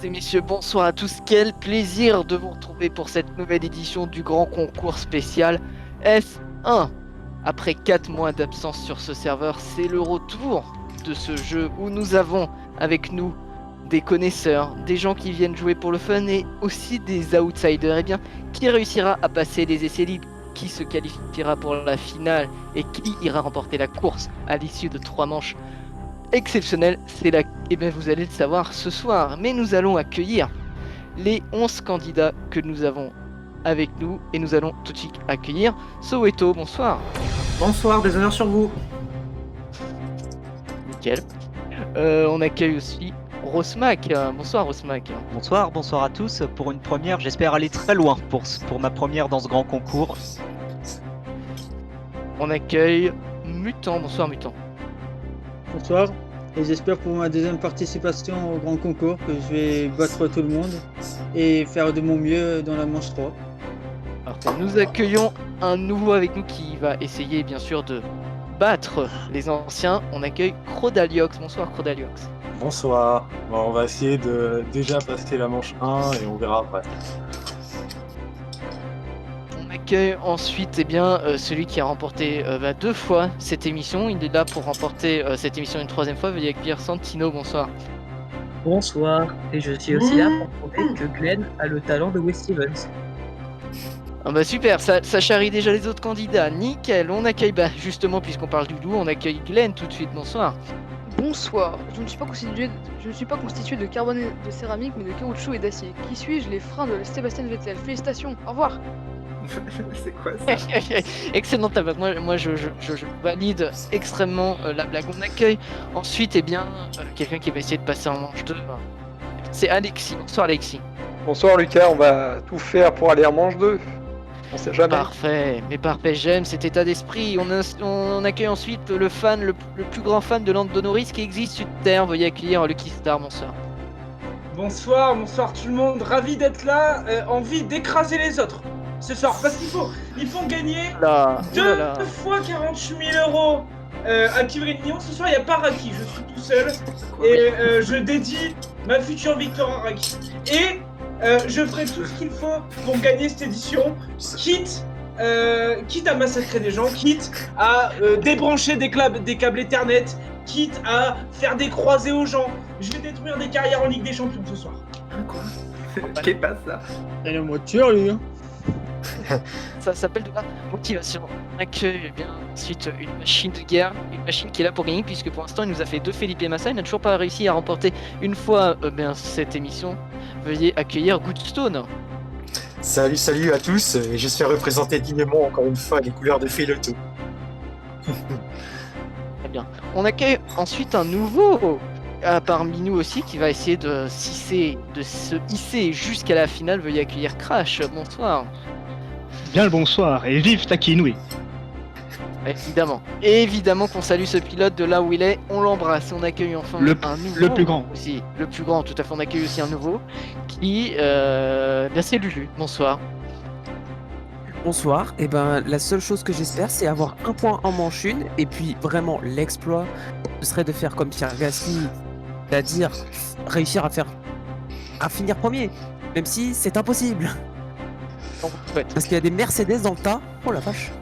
Et messieurs, bonsoir à tous. Quel plaisir de vous retrouver pour cette nouvelle édition du grand concours spécial F1. Après 4 mois d'absence sur ce serveur, c'est le retour de ce jeu où nous avons avec nous des connaisseurs, des gens qui viennent jouer pour le fun et aussi des outsiders. Et bien, qui réussira à passer les essais libres, qui se qualifiera pour la finale et qui ira remporter la course à l'issue de 3 manches exceptionnelles, c'est là, et bien vous allez le savoir ce soir. Mais nous allons accueillir les 11 candidats que nous avons avec nous et nous allons tout de suite accueillir Soweto. Bonsoir. Bonsoir, des honneurs sur vous. Nickel. On accueille aussi Rosmac. Bonsoir Rosmac. Bonsoir à tous. Pour une première, j'espère aller très loin pour ma première dans ce grand concours. On accueille Mutant. Bonsoir Mutant. Bonsoir, et j'espère pour ma deuxième participation au grand concours que je vais battre tout le monde et faire de mon mieux dans la manche 3. Alors, nous accueillons un nouveau avec nous qui va essayer bien sûr de battre les anciens. On accueille Crodaliox. Bonsoir Crodaliox. Bonsoir. Bon, on va essayer de déjà passer la manche 1 et on verra après. On accueille ensuite celui qui a remporté 2 fois cette émission. Il est là pour remporter cette émission une 3e fois. Veuillez accueillir Santino. Bonsoir. Bonsoir, et je suis aussi là pour prouver que Glenn a le talent de Wes Stevens. Ah bah super, ça charrie déjà les autres candidats. Nickel. On accueille, justement, puisqu'on parle du loup, on accueille Glenn tout de suite. Bonsoir. Bonsoir, je ne suis pas constitué de carbone et de céramique, mais de caoutchouc et d'acier. Qui suis-je? Les freins de Sébastien Vettel. Félicitations, au revoir. C'est quoi ça? Excellent tabac. Moi je valide extrêmement la blague. On accueille ensuite quelqu'un qui va essayer de passer en manche 2. C'est Alexis. Bonsoir Alexis. Bonsoir Lucas, on va tout faire pour aller en manche 2. On sait jamais. Parfait, j'aime cet état d'esprit. On accueille ensuite le plus grand fan de Lando Norris qui existe sur Terre. Veuillez accueillir Lucky Star, bonsoir. Bonsoir tout le monde, ravi d'être là, envie d'écraser les autres ce soir, parce qu'ils font gagner deux fois 48 000 euros à Kivrin Lyon. Ce soir il n'y a pas Raki, je suis tout seul et je dédie ma future victoire à Raki. Et je ferai tout ce qu'il faut pour gagner cette édition, quitte à massacrer des gens, quitte à débrancher des câbles Ethernet, quitte à faire des croisés aux gens. Je vais détruire des carrières en Ligue des Champions ce soir. Quoi? Qu'est-ce pas ça? Il est moitié lui, hein. Ça s'appelle de la motivation. On accueille ensuite une machine de guerre, une machine qui est là pour gagner, puisque pour l'instant il nous a fait 2 Felipe Massa, il n'a toujours pas réussi à remporter une fois cette émission. Veuillez accueillir Goodstone. Salut à tous, et j'espère représenter dignement encore une fois les couleurs de Feloto. Très bien. On accueille ensuite un nouveau parmi nous aussi qui va essayer de se hisser jusqu'à la finale. Veuillez accueillir Crash. Bonsoir. Bien le bonsoir, et vive Takinui. Évidemment qu'on salue ce pilote de là où il est, on l'embrasse. On accueille enfin un nouveau. Le plus grand. Aussi, le plus grand, tout à fait. On accueille aussi un nouveau qui... c'est Lulu. Bonsoir. Bonsoir, et la seule chose que j'espère c'est avoir un point en manche 1, et puis vraiment l'exploit, ce serait de faire comme Pierre Gasly, c'est-à-dire réussir à finir premier, même si c'est impossible. Parce qu'il y a des Mercedes dans le tas, oh la vache.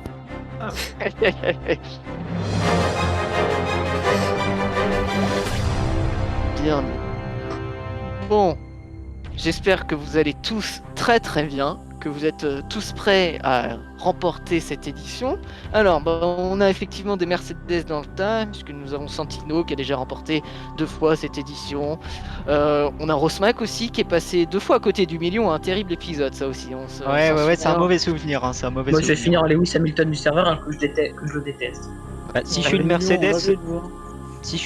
Bien. Bon, j'espère que vous allez tous très très bien, que vous êtes tous prêts à remporter cette édition. Alors, on a effectivement des Mercedes dans le tas, puisque nous avons Santino qui a déjà remporté 2 fois cette édition. On a Rosmac aussi qui est passé 2 fois à côté du million, un terrible épisode ça aussi. Ouais, c'est un mauvais souvenir. Moi je vais finir Lewis Hamilton du serveur que je déteste. Si je suis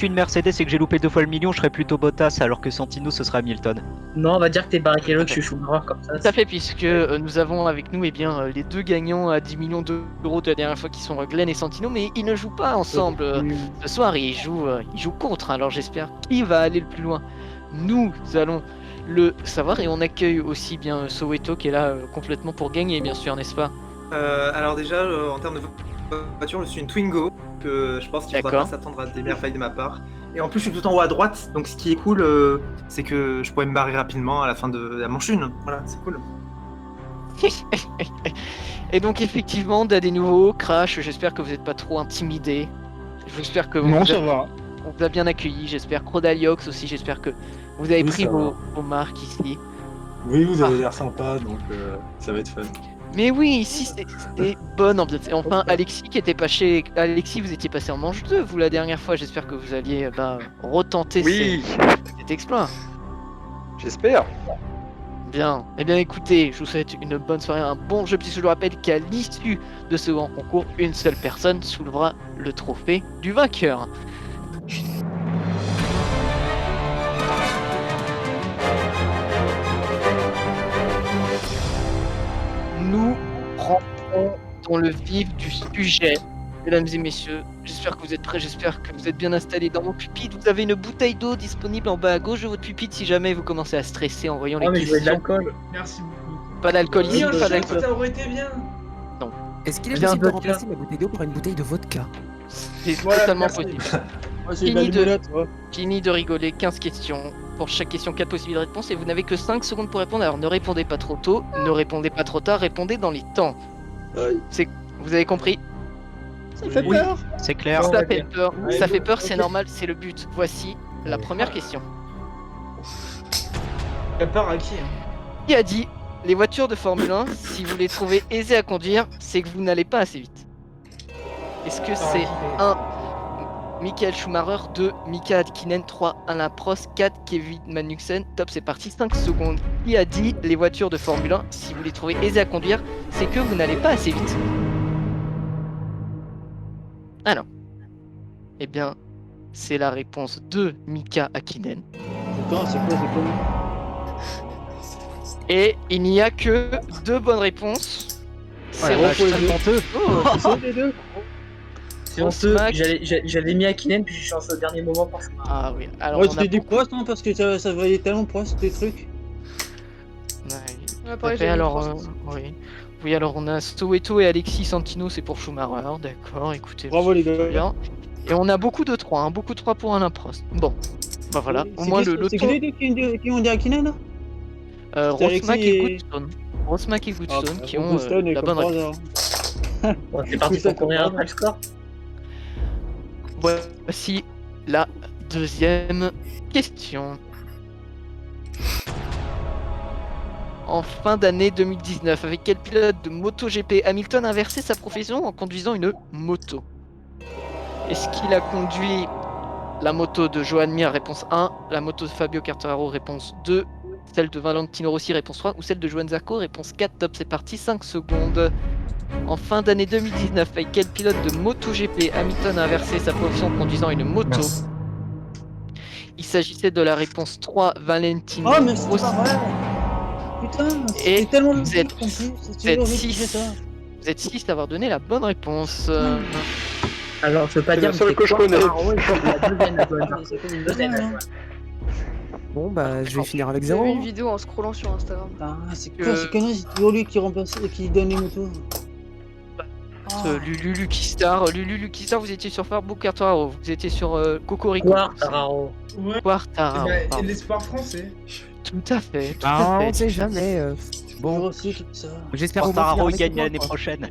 une Mercedes et que j'ai loupé 2 fois le million, je serais plutôt Bottas, alors que Santino ce serait Hamilton. Non, on va dire que t'es Barrichello, que je suis Schumacher comme ça. Tout à fait, puisque nous avons avec nous les 2 gagnants à 10 millions d'euros de la dernière fois qui sont Glenn et Santino, mais ils ne jouent pas ensemble ce soir, ils jouent contre, alors j'espère qui va aller le plus loin. Nous allons le savoir et on accueille aussi bien Soweto qui est là complètement pour gagner, bien sûr, n'est-ce pas? Alors déjà, en termes de voiture, je suis une Twingo, que je pense qu'il ne faudra D'accord. pas s'attendre à des merveilles de ma part. Et en plus, je suis tout en haut à droite, donc ce qui est cool, c'est que je pourrais me barrer rapidement à la fin de la manche 1. Voilà, c'est cool. Et donc effectivement, on a des nouveaux, Crash, j'espère que vous n'êtes pas trop intimidés. J'espère que Non, vous ça va. on vous a bien accueilli, j'espère. Crodaliox aussi, j'espère que vous avez Oui, pris ça vos va. marques ici. Oui, vous avez l'air sympa, donc ça va être fun. Mais oui, ici c'était bonne ambiance. Et enfin, Alexis qui était pas chez... Alexis, vous étiez passé en manche 2, vous, la dernière fois. J'espère que vous alliez retenter Oui, cet exploit. j'espère. Bien. Eh bien, écoutez, je vous souhaite une bonne soirée, un bon jeu. Puisque je vous rappelle qu'à l'issue de ce grand concours, une seule personne soulèvera le trophée du vainqueur. Nous rentrons dans le vif du sujet, mesdames et messieurs. J'espère que vous êtes prêts, j'espère que vous êtes bien installés dans vos pupitres. Vous avez une bouteille d'eau disponible en bas à gauche de votre pupitre si jamais vous commencez à stresser en voyant les mais je veux de questions. l'alcool. Merci beaucoup. Pas d'alcool ici, Oui, un pas shot, d'alcool. ça aurait été bien. Est-ce qu'il est Bien, possible de vodka. remplacer ma bouteille d'eau par une bouteille de vodka? C'est Voilà, totalement merci. possible. Moi, j'ai de la Fini de- limonade, tu vois. Fini de rigoler, 15 questions. Pour chaque question, 4 possibilités de réponse et vous n'avez que 5 secondes pour répondre. Alors ne répondez pas trop tôt, ne répondez pas trop tard, répondez dans les temps. Vous avez compris? Ça fait Oui. peur. C'est clair. Ça fait peur, Ouais, ça fait peur, c'est ok. normal, c'est le but. Voici la première question. T'as peur à qui hein? Qui a dit les voitures de Formule 1, si vous les trouvez aisées à conduire, c'est que vous n'allez pas assez vite? Est-ce que c'est 1. Michael Schumacher, 2. Mika Häkkinen, 3. Alain Prost, 4. Kevin Magnussen. Top, c'est parti, 5 secondes. Qui a dit les voitures de Formule 1, si vous les trouvez aisées à conduire, c'est que vous n'allez pas assez vite? Alors, eh bien, c'est la réponse de Mika Häkkinen. Attends, c'est quoi? Et il n'y a que 2 bonnes réponses. C'est Ouais, Roche. pour les deux. honteux. Oh, C'est les deux. C'est On honteux. smack. J'avais mis Akinen puis j'ai changé au dernier moment parce que. ah oui, alors Moi, on tu a t'es dit beaucoup... Prost, non? Parce que ça voyait tellement Prost, tes trucs. Ouais, Ouais, tout pareil, à fait, j'avais mis alors, Prost. oui. Oui, alors on a Soweto et Alexis Santino, c'est pour Schumacher, d'accord, écoutez. Bravo, les gars. Bien. Et on a beaucoup de 3, hein, beaucoup de 3 pour Alain Prost. Bon, bah voilà, au moins le C'est ton. qui les deux qui ont dit Akinen, là? c'est Rosmack Alexis et et- Goodstone. Rosmack et Goodstone Ah, qui ont Goodstone est la comme bonne par réponse. hasard. Bon, c'est parti pour combien après le score? Voici la deuxième question. En fin d'année 2019, avec quel pilote de MotoGP Hamilton a inversé sa profession en conduisant une moto? Est-ce qu'il a conduit la moto de Joan Mir, réponse 1, la moto de Fabio Quartararo, réponse 2, celle de Valentino Rossi, réponse 3, ou celle de Joan Zarco, réponse 4? Top, c'est parti, 5 secondes. En fin d'année 2019, avec quel pilote de MotoGP Hamilton a inversé sa profession en conduisant une moto? Il s'agissait de la réponse 3, Valentino Oh, mais c'est Rossi. pas vrai! Putain, Et c'est tellement vous logique êtes- en plus. C'est vous êtes toujours logique que 6. ça. Vous êtes 6 à avoir donné la bonne réponse. Alors, je peux pas C'est dire le seul mais que je quoi, connais. Quartararo, il faut la deuxième, la bonne. C'est comme une Deuxième, dingue, la hein. bonne. Bon, bah, je vais finir avec J'ai vu 0. une vidéo en scrollant sur Instagram. Putain, c'est Que- quoi ces conneries? C'est toujours lui qui remplace, qui donne les motos. Lulu Lucky Star, vous étiez sur Fabio Quartararo, vous étiez sur Cocorico. Quartararo. Ouais. Quartararo, Bah, pardon. l'espoir français. Tout à fait, tout Ah, à on fait. sait jamais. Bon, Bon, aussi, comme ça. j'espère au moins Quartararo finir avec gagne l'année moi, quoi. prochaine.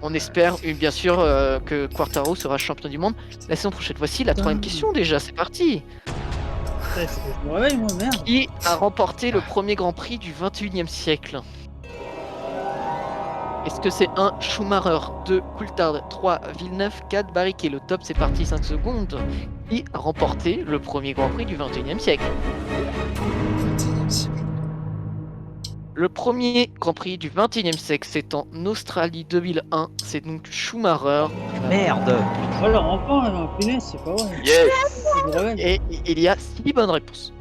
On espère bien sûr que Quartararo sera champion du monde la saison prochaine. Voici la troisième question déjà, c'est parti. Ouais, je me réveille, moi, merde. Qui a remporté le premier Grand Prix du 21e siècle? Est-ce que c'est 1 Schumacher, 2 Coulthard, 3 Villeneuve, 4 Barrichello? Top, c'est parti, 5 secondes. Qui a remporté le premier Grand Prix du 21e siècle? Le premier Grand Prix du 21e siècle, c'est en Australie 2001. C'est donc Schumacher. Merde. Alors, enfin, punaise, c'est pas vrai. Yes. Je me réveille. Et il y a 6 bonnes réponses.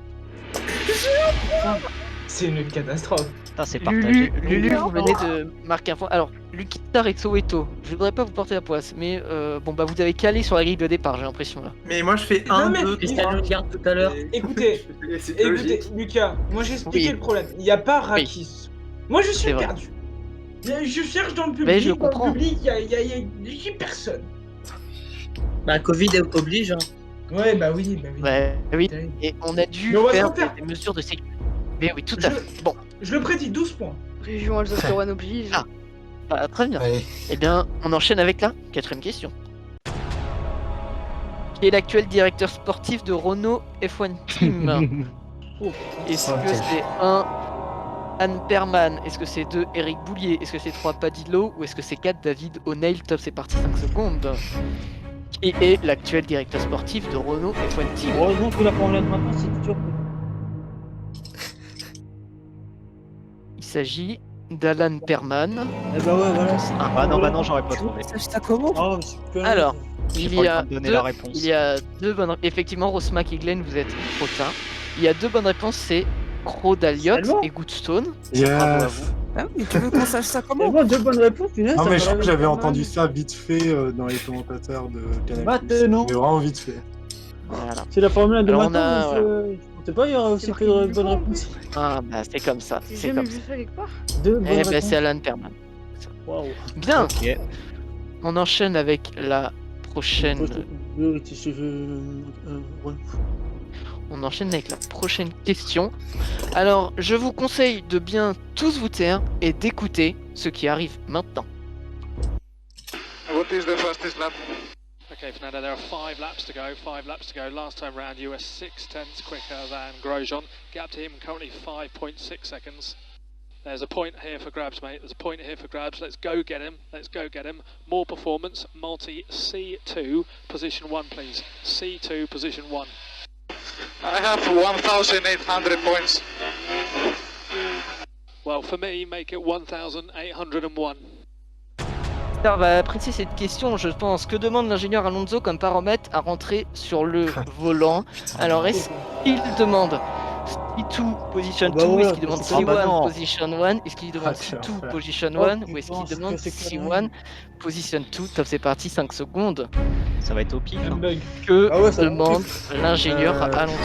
C'est une catastrophe. Putain, c'est partagé. Lulu, vous venez de marquer un point. Alors, Lucky Star et Soweto, je voudrais pas vous porter la poisse, mais bon bah vous avez calé sur la grille de départ, j'ai l'impression là. Mais moi je fais Non, 1, mais 2, Christian 3. le garde tout à l'heure. Écoutez, C'est écoutez, logique. Lucas, moi j'ai expliqué Oui. le problème. Il n'y a pas Rakis. Moi je C'est suis vrai. perdu. Je cherche dans le public. Mais je Dans comprends. le public, il y a personne. Bah, Covid oblige. Hein. Ouais, bah oui. Ouais, oui. Et on a dû Mais on va faire s'en faire. des mesures de sécurité. Mais oui, tout à fait. Bon, Je le prédis, 12 points. Région Alsace-Lorraine oblige. Ah. bah, très bien. Allez. Eh bien, on enchaîne avec la 4ème question. Qui est l'actuel directeur sportif de Renault F1 Team? Est-ce que c'est 1 Anne Perman? Est-ce que c'est 2 Eric Boulier? Est-ce que c'est 3 Padillo? Ou est-ce que c'est 4 David O'Neill? Top, c'est parti, 5 secondes. Qui est l'actuel directeur sportif de Renault F1 Team? Heureusement que la Formule 1 maintenant, c'est toujours. Il s'agit d'Alan Perman. Eh bah ouais, voilà. Ah non, bah non, j'aurais pas trouvé. Ça comment? Oh, super. Alors, J'ai il pas y le a temps de donner deux, la réponse. il y a deux bonnes. Effectivement, Rosemac et Glenn, vous êtes trop tard. Il y a 2 bonnes réponses, c'est Crodaliot Allemand et Goodstone. Yes. Bravo à vous. Ah oui, tu veux qu'on sache ça comment? Vraiment 2 bonnes réponses, punaise. Non ça mais me je crois que paraît j'avais pas mal. entendu ça vite fait dans les commentateurs de Canal+. Maintenant. Mais vraiment vite fait. Voilà. C'est la Formule 1 de Alors, on maintenant. a- Je pensais pas, il y aurait aussi que de bonnes réponses. Ah bah c'est comme ça, J'ai c'est jamais comme vu ça. ça quelque part. 2 bonnes Eh ben réponses. c'est Alan Perman. Waouh. Bien, Ok. on enchaîne avec la prochaine. On enchaîne avec la prochaine question. Alors, je vous conseille de bien tous vous taire et d'écouter ce qui arrive maintenant. What is the fastest lap? Okay, Fernando, there are 5 laps to go. 5 laps to go. Last time round, you were 6 tenths quicker than Grosjean. Gap to him currently 5.6 seconds. There's a point here for grabs, mate. There's a point here for grabs. Let's go get him. Let's go get him. More performance. Multi C2, position 1, please. C2, position 1. I have 1,800 points. Well, for me, make it 1,801. On va apprécier cette question, je pense. Que demande l'ingénieur Alonso comme paramètre à rentrer sur le volant? Alors, est-ce qu'il demande C2 position 2? Bah ouais, Est-ce qu'il demande c'est C1 pas mal. position 1? Est-ce qu'il demande C2 position 1? Ou est-ce qu'il demande C1 position 2? Top, c'est parti, 5 secondes. Ça va être au pif. Un Hein. bug. Que Ah ouais, ça demande l'ingénieur Alonso?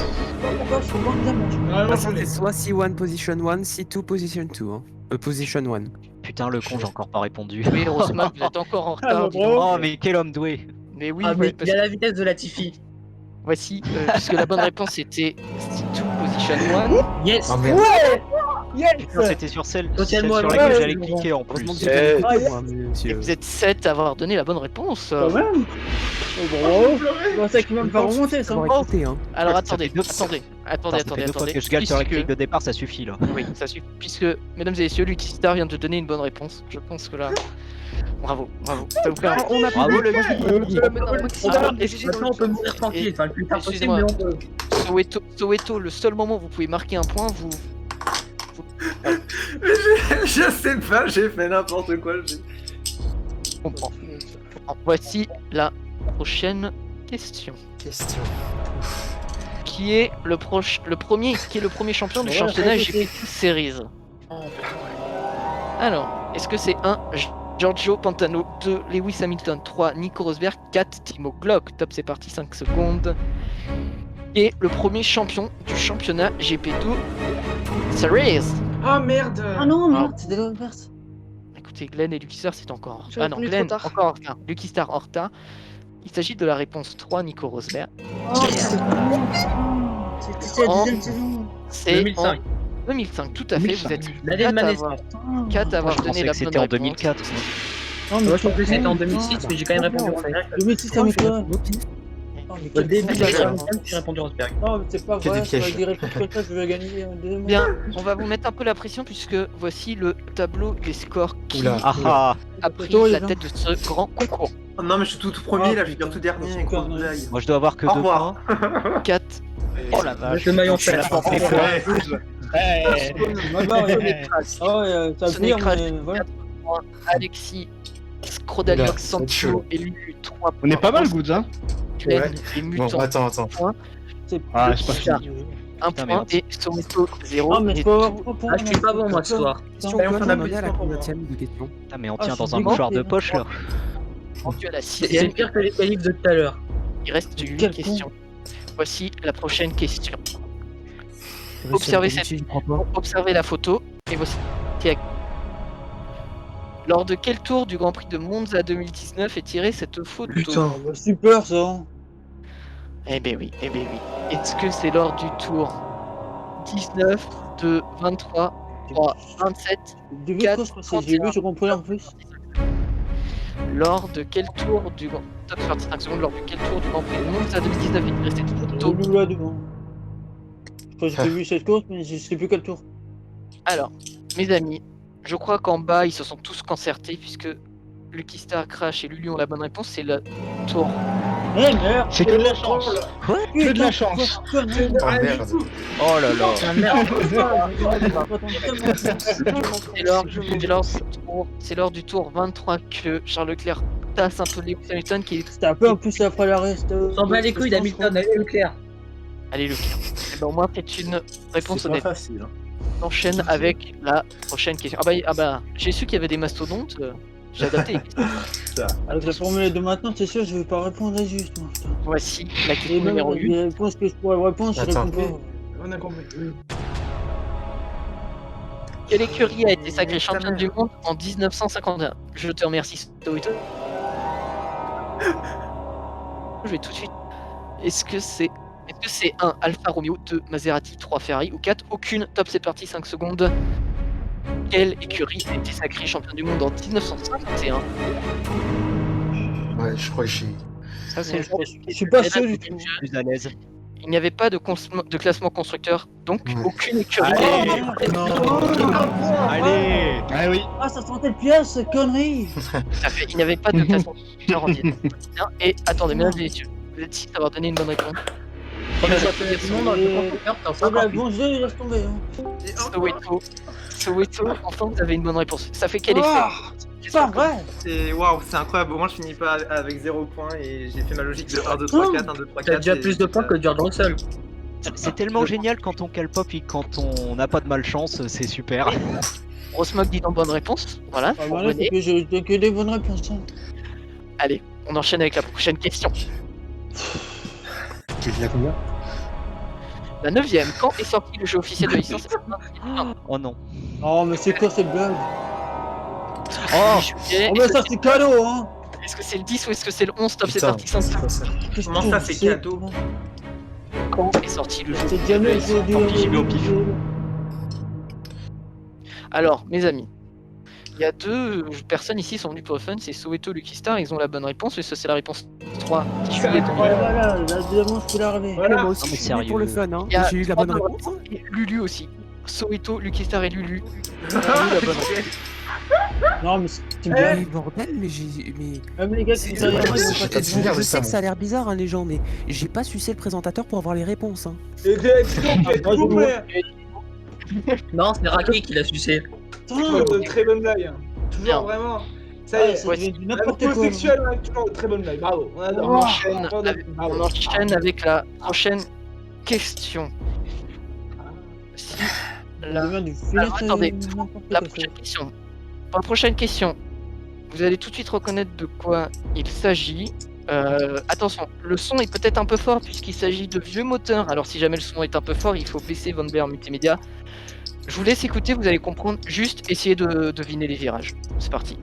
Normalement, je l'ai. C'est soit C1 position 1, C2 position 2. Hein. Position 1. Putain, le con, j'ai encore pas répondu. Oui, Rosemar, vous êtes encore en Ah, retard. bah, dis donc. bravo. Oh, mais quel homme doué. Mais oui, Ah, mais parce il a la vitesse de la Tiffy. voici, puisque la bonne réponse était C2 position 1. Yes. Ah merde. Putain, c'était sur celle Retiens-moi, sur ouais, laquelle ouais, j'allais ouais. cliquer en Heureusement plus. que j'ai Eh. pas écouté, moi, Et monsieur. vous êtes 7 à avoir donné la bonne réponse. Quand même. Oh, bravo. C'est ça qui va me faire remonter, ça. Avoir écouté, hein. Alors Ça attendez, fait deux- attendez, Attends, ça fait 2 fois attendez. que je gale sur la Puisque- grille de départ, ça suffit là. Oui, ça suffit. Puisque, mesdames et messieurs, Lucky Star vient de donner une bonne réponse. Je pense que là. Bravo, bravo. Ça vous fait un... On a Bravo, le Je vais mettre un maximum Alors, de excusez- Maintenant, on peut mourir tranquille. Enfin, le plus tard possible, Excusez-moi. mais on peut. Soweto, le seul moment où vous pouvez marquer un point, vous. Je sais pas, j'ai fait n'importe quoi. Je comprends. Voici la prochaine question. Question. Qui est le premier champion du Ouais, championnat ouais, GP Series? Alors, est-ce que c'est 1 Giorgio Pantano, 2 Lewis Hamilton, 3 Nico Rosberg, 4 Timo Glock? Top, c'est parti, 5 secondes. Et le premier champion du championnat GP2 Series. Ah merde. Ah non, merde, c'était l'inverse. Écoutez, Glenn et Lucky Star, c'est encore. J'ai Ah non, répondu Glenn, trop tard. encore en retard. Lucky Star en retard. Il s'agit de la réponse 3, Nico Rosberg. C'était la En- deuxième saison. C'est 2005. en 2005, tout à fait. Vous êtes L'année de ma 4 à naissance. avoir, 4 à avoir Je donné pensais la que bonne c'était en réponse. 2004. Non, Moi, je pensais que c'était en 2006, mais j'ai quand même répondu en fait. Rosberg. 2006 avec toi. Au début de la Bien. quarantaine, j'ai répondu Rosberg. Non, mais c'est pas Que vrai, des je vais pièges. dire contre quelqu'un, je vais gagner un deuxième. Bien, on va vous mettre un peu la pression puisque voici le tableau des scores qui Oula. Ah ah. a pris Toi, la les tête de ce grand concours. Oh, non, mais je suis tout premier, là, je vais dire tout dernier. c'est Grosse encore, blague. Moi je dois avoir que Au 2 revoir. points. 4. Oh la vache. Le maillon Je suis fer. la porte des fois. Ah ouais, ça Ce n'est vire, crash. mais voilà. Alexis Skrodaliox Oula, ça va être Sancho chaud. élu 3 points. On est pas mal, Goods, hein? Glenn Ouais. et Bon, Mutant attends. C'est Ah, c'est pas Lucky fini. 1 Putain, point merde. et Soweto 0. Ah, mais et je peux avoir tout- 3 points. Ah, je suis pas bon, moi, ce soir. Question Allez, on code, fait un on en est à la applaudissement. combienième de questions? Putain, mais on Ah, tient je dans suis un mouchoir de dégoûté. poche là. rendu à la C'est 6ème. pire que les qualifs de tout à l'heure. Il reste 8 Quel questions. Voici la prochaine question. Réussi à Observez qualifier, je crois pas. Observez la photo et voici Lors de quel tour du Grand Prix de Monza 2019 est tirée cette photo? Putain, bah, super ça. Eh ben oui, eh ben oui. Est-ce que c'est lors du tour 19, 2, 23, 3, 27, 4, 31, j'ai vu, j'ai compris en plus. Lors de quel tour du Grand Top 45 secondes, lors de quel tour du Grand Prix de Monza 2019 est tirée cette photo? Là devant. Je crois que j'ai vu cette course, mais je sais plus quel tour. Alors, mes amis, je crois qu'en bas, ils se sont tous concertés puisque Lucky Star, Crash et Lulu ont la bonne réponse. C'est le tour. Eh merde! C'est que de la chance. Que de la chance. Oh merde. Oh là là. C'est lors du tour 23 que Charles Leclerc tasse un peu Lewis Hamilton qui est. C'était un peu en plus après l'arrêt. S'en bat les couilles d'Hamilton, allez Leclerc. Allez Leclerc. Et ben au moins c'est une réponse C'est pas honnête. facile. Hein. On enchaîne avec la prochaine question. Ah bah j'ai su qu'il y avait des mastodontes. J'ai adapté. Avec la formule de maintenant, c'est sûr, je vais pas répondre juste. Moi, putain. Voici la Et question même numéro 8. les réponses que je pourrais répondre, je Attends. réponds pas. On a compris. Quelle écurie a été sacrée championne du monde en 1951? Je te remercie, Toito. Je vais tout de suite. Est-ce que c'est 1 Alfa Romeo, 2 Maserati, 3 Ferrari ou 4 aucune? Top, c'est parti, 5 secondes. Quelle écurie a été sacrée championne du monde en 1951? Ouais, je crois que j'ai. Ça, c'est Je suis pas sûr du tout. plus à l'aise. Il n'y avait pas de classement constructeur, donc aucune écurie. Allez. Ah oui. Ah, ça sentait le piège, cette connerie! Ça fait, il n'y avait pas de classement constructeur en 1951. Et attendez, mesdames et messieurs, vous êtes ici d'avoir donné une bonne réponse. Premier championnat du monde, t'en Oh bah, bon jeu, il laisse tomber. Hein. Soweto, enfin vous avez une bonne réponse. Ça fait quel effet? C'est pas vrai! C'est waouh, c'est incroyable. Au moins, je finis pas avec 0 points et j'ai fait ma logique de 1, 2, 3, 4, 1, 2, 3, 4. T'as déjà plus de points que George Russell. C'est tellement génial quand on cale pop et quand on n'a pas de malchance, c'est super. Rosemog dit en bonne réponse. Voilà, Ah, vous voilà, c'est revenez. que j'ai que des bonnes réponses. Hein. Allez, on enchaîne avec la prochaine question. Tu dis à combien? La 9ème, quand est sorti le jeu officiel de licence? Oh non. Oh, mais c'est quoi cette blague? Oh, Oh, mais ça, c'est cadeau, hein! Est-ce que c'est le 10 ou est-ce que c'est le 11? Top, c'est Putain, parti, 5 c'est quoi ça? Comment ça, c'est cadeau? Quand est sorti le jeu C'est officiel de jamais licence? Tant pis, j'y vais au pif. Alors, mes amis, il y a deux personnes ici qui sont venues pour le fun, c'est Soweto, Lucky Star, ils ont la bonne réponse, et ça c'est la réponse 3. Qui C'est est incroyable. Voilà, la deuxième, je peux la rêver. Voilà. Moi aussi, Non, mais je suis venu pour le sérieux. fun, hein. Il y a J'ai eu la bonne réponse. hein. Et Lulu aussi. Soweto, Lucky Star et Lulu. Ils ont eu la bonne réponse. Non, mais c'est Mais bien. bordel, mais j'ai. Mais... Même les gars qui sont derrière moi, ils vont pas T'as te souvenir de Je ça, sais que moi. ça a l'air bizarre, hein, les gens, mais j'ai pas sucé le présentateur pour avoir les réponses. Hein. Et s'il vous plaît. Non, c'est Raki qui l'a sucé. Très bonne blague. Toujours vraiment. Ça y est, ça devient du n'importe quoi. sexuel, on a toujours de très bonne blague. Bravo, on adore. On enchaîne, Bravo. on enchaîne avec la prochaine question. Si la... Ça devient du Alors, attendez, n'importe la quoi, prochaine question. Pour la prochaine question, vous allez tout de suite reconnaître de quoi il s'agit. Attention, le son est peut-être un peu fort puisqu'il s'agit de vieux moteurs. Alors si jamais le son est un peu fort, il faut baisser Von Blair multimédia. Je vous laisse écouter, vous allez comprendre. Juste essayer de deviner les virages. C'est parti.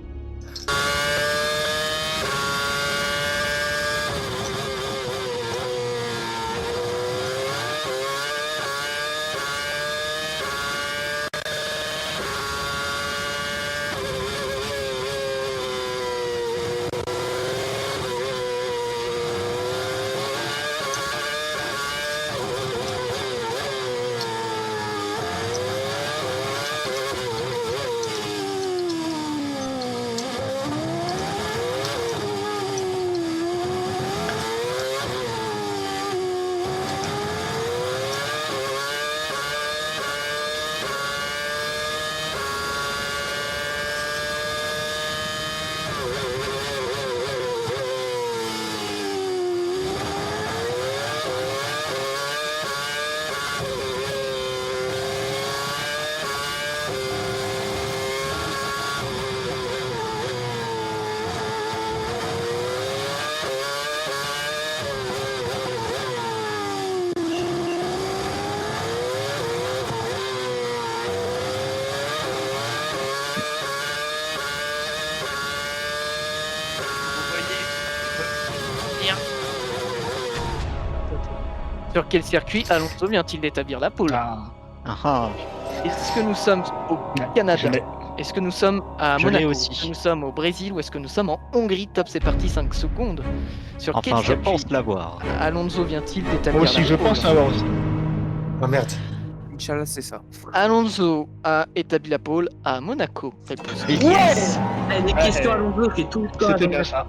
Sur quel circuit Alonso vient-il d'établir la pole? Est-ce que nous sommes au Canada? Est-ce que nous sommes à Monaco? Est-ce que nous sommes au Brésil ou est-ce que nous sommes en Hongrie? Top, c'est parti, 5 secondes. Sur quel Enfin, je circuit pense l'avoir. Alonso vient-il d'établir Moi aussi, la je pole? pense l'avoir aussi. Oh merde. Inch'Allah, c'est ça. Alonso a établi la pole à Monaco. Réponse. Yes. Des questions à Alonso, j'ai tout le temps. C'était bien ça.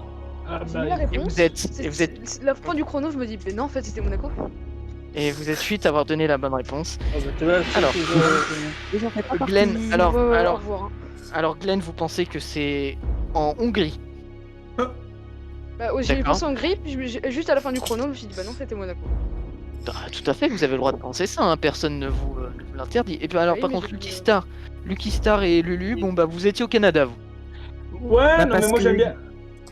J'ai mis la réponse. Et vous êtes La fin du chrono, je me dis, mais non, en fait, c'était Monaco. Et vous êtes 8 à avoir donné la bonne réponse. Oh, bah, tu vois, Alors, Ils en font pas Glenn, partie. alors, Ouais, ouais, alors, au revoir, hein. alors Glenn, vous pensez que c'est en Hongrie? Bah, ouais, j'ai D'accord. pensé en gris, puis juste à la fin du chrono, je me suis dit, bah non, c'était Monaco. Bah, tout à fait, vous avez le droit de penser ça, hein, personne ne vous l'interdit. Et puis alors, Oui, par mais contre, je- Lucky Star et Lulu, bon bah vous étiez au Canada, vous. Ouais, Bah, non, mais parce moi que- j'aime bien.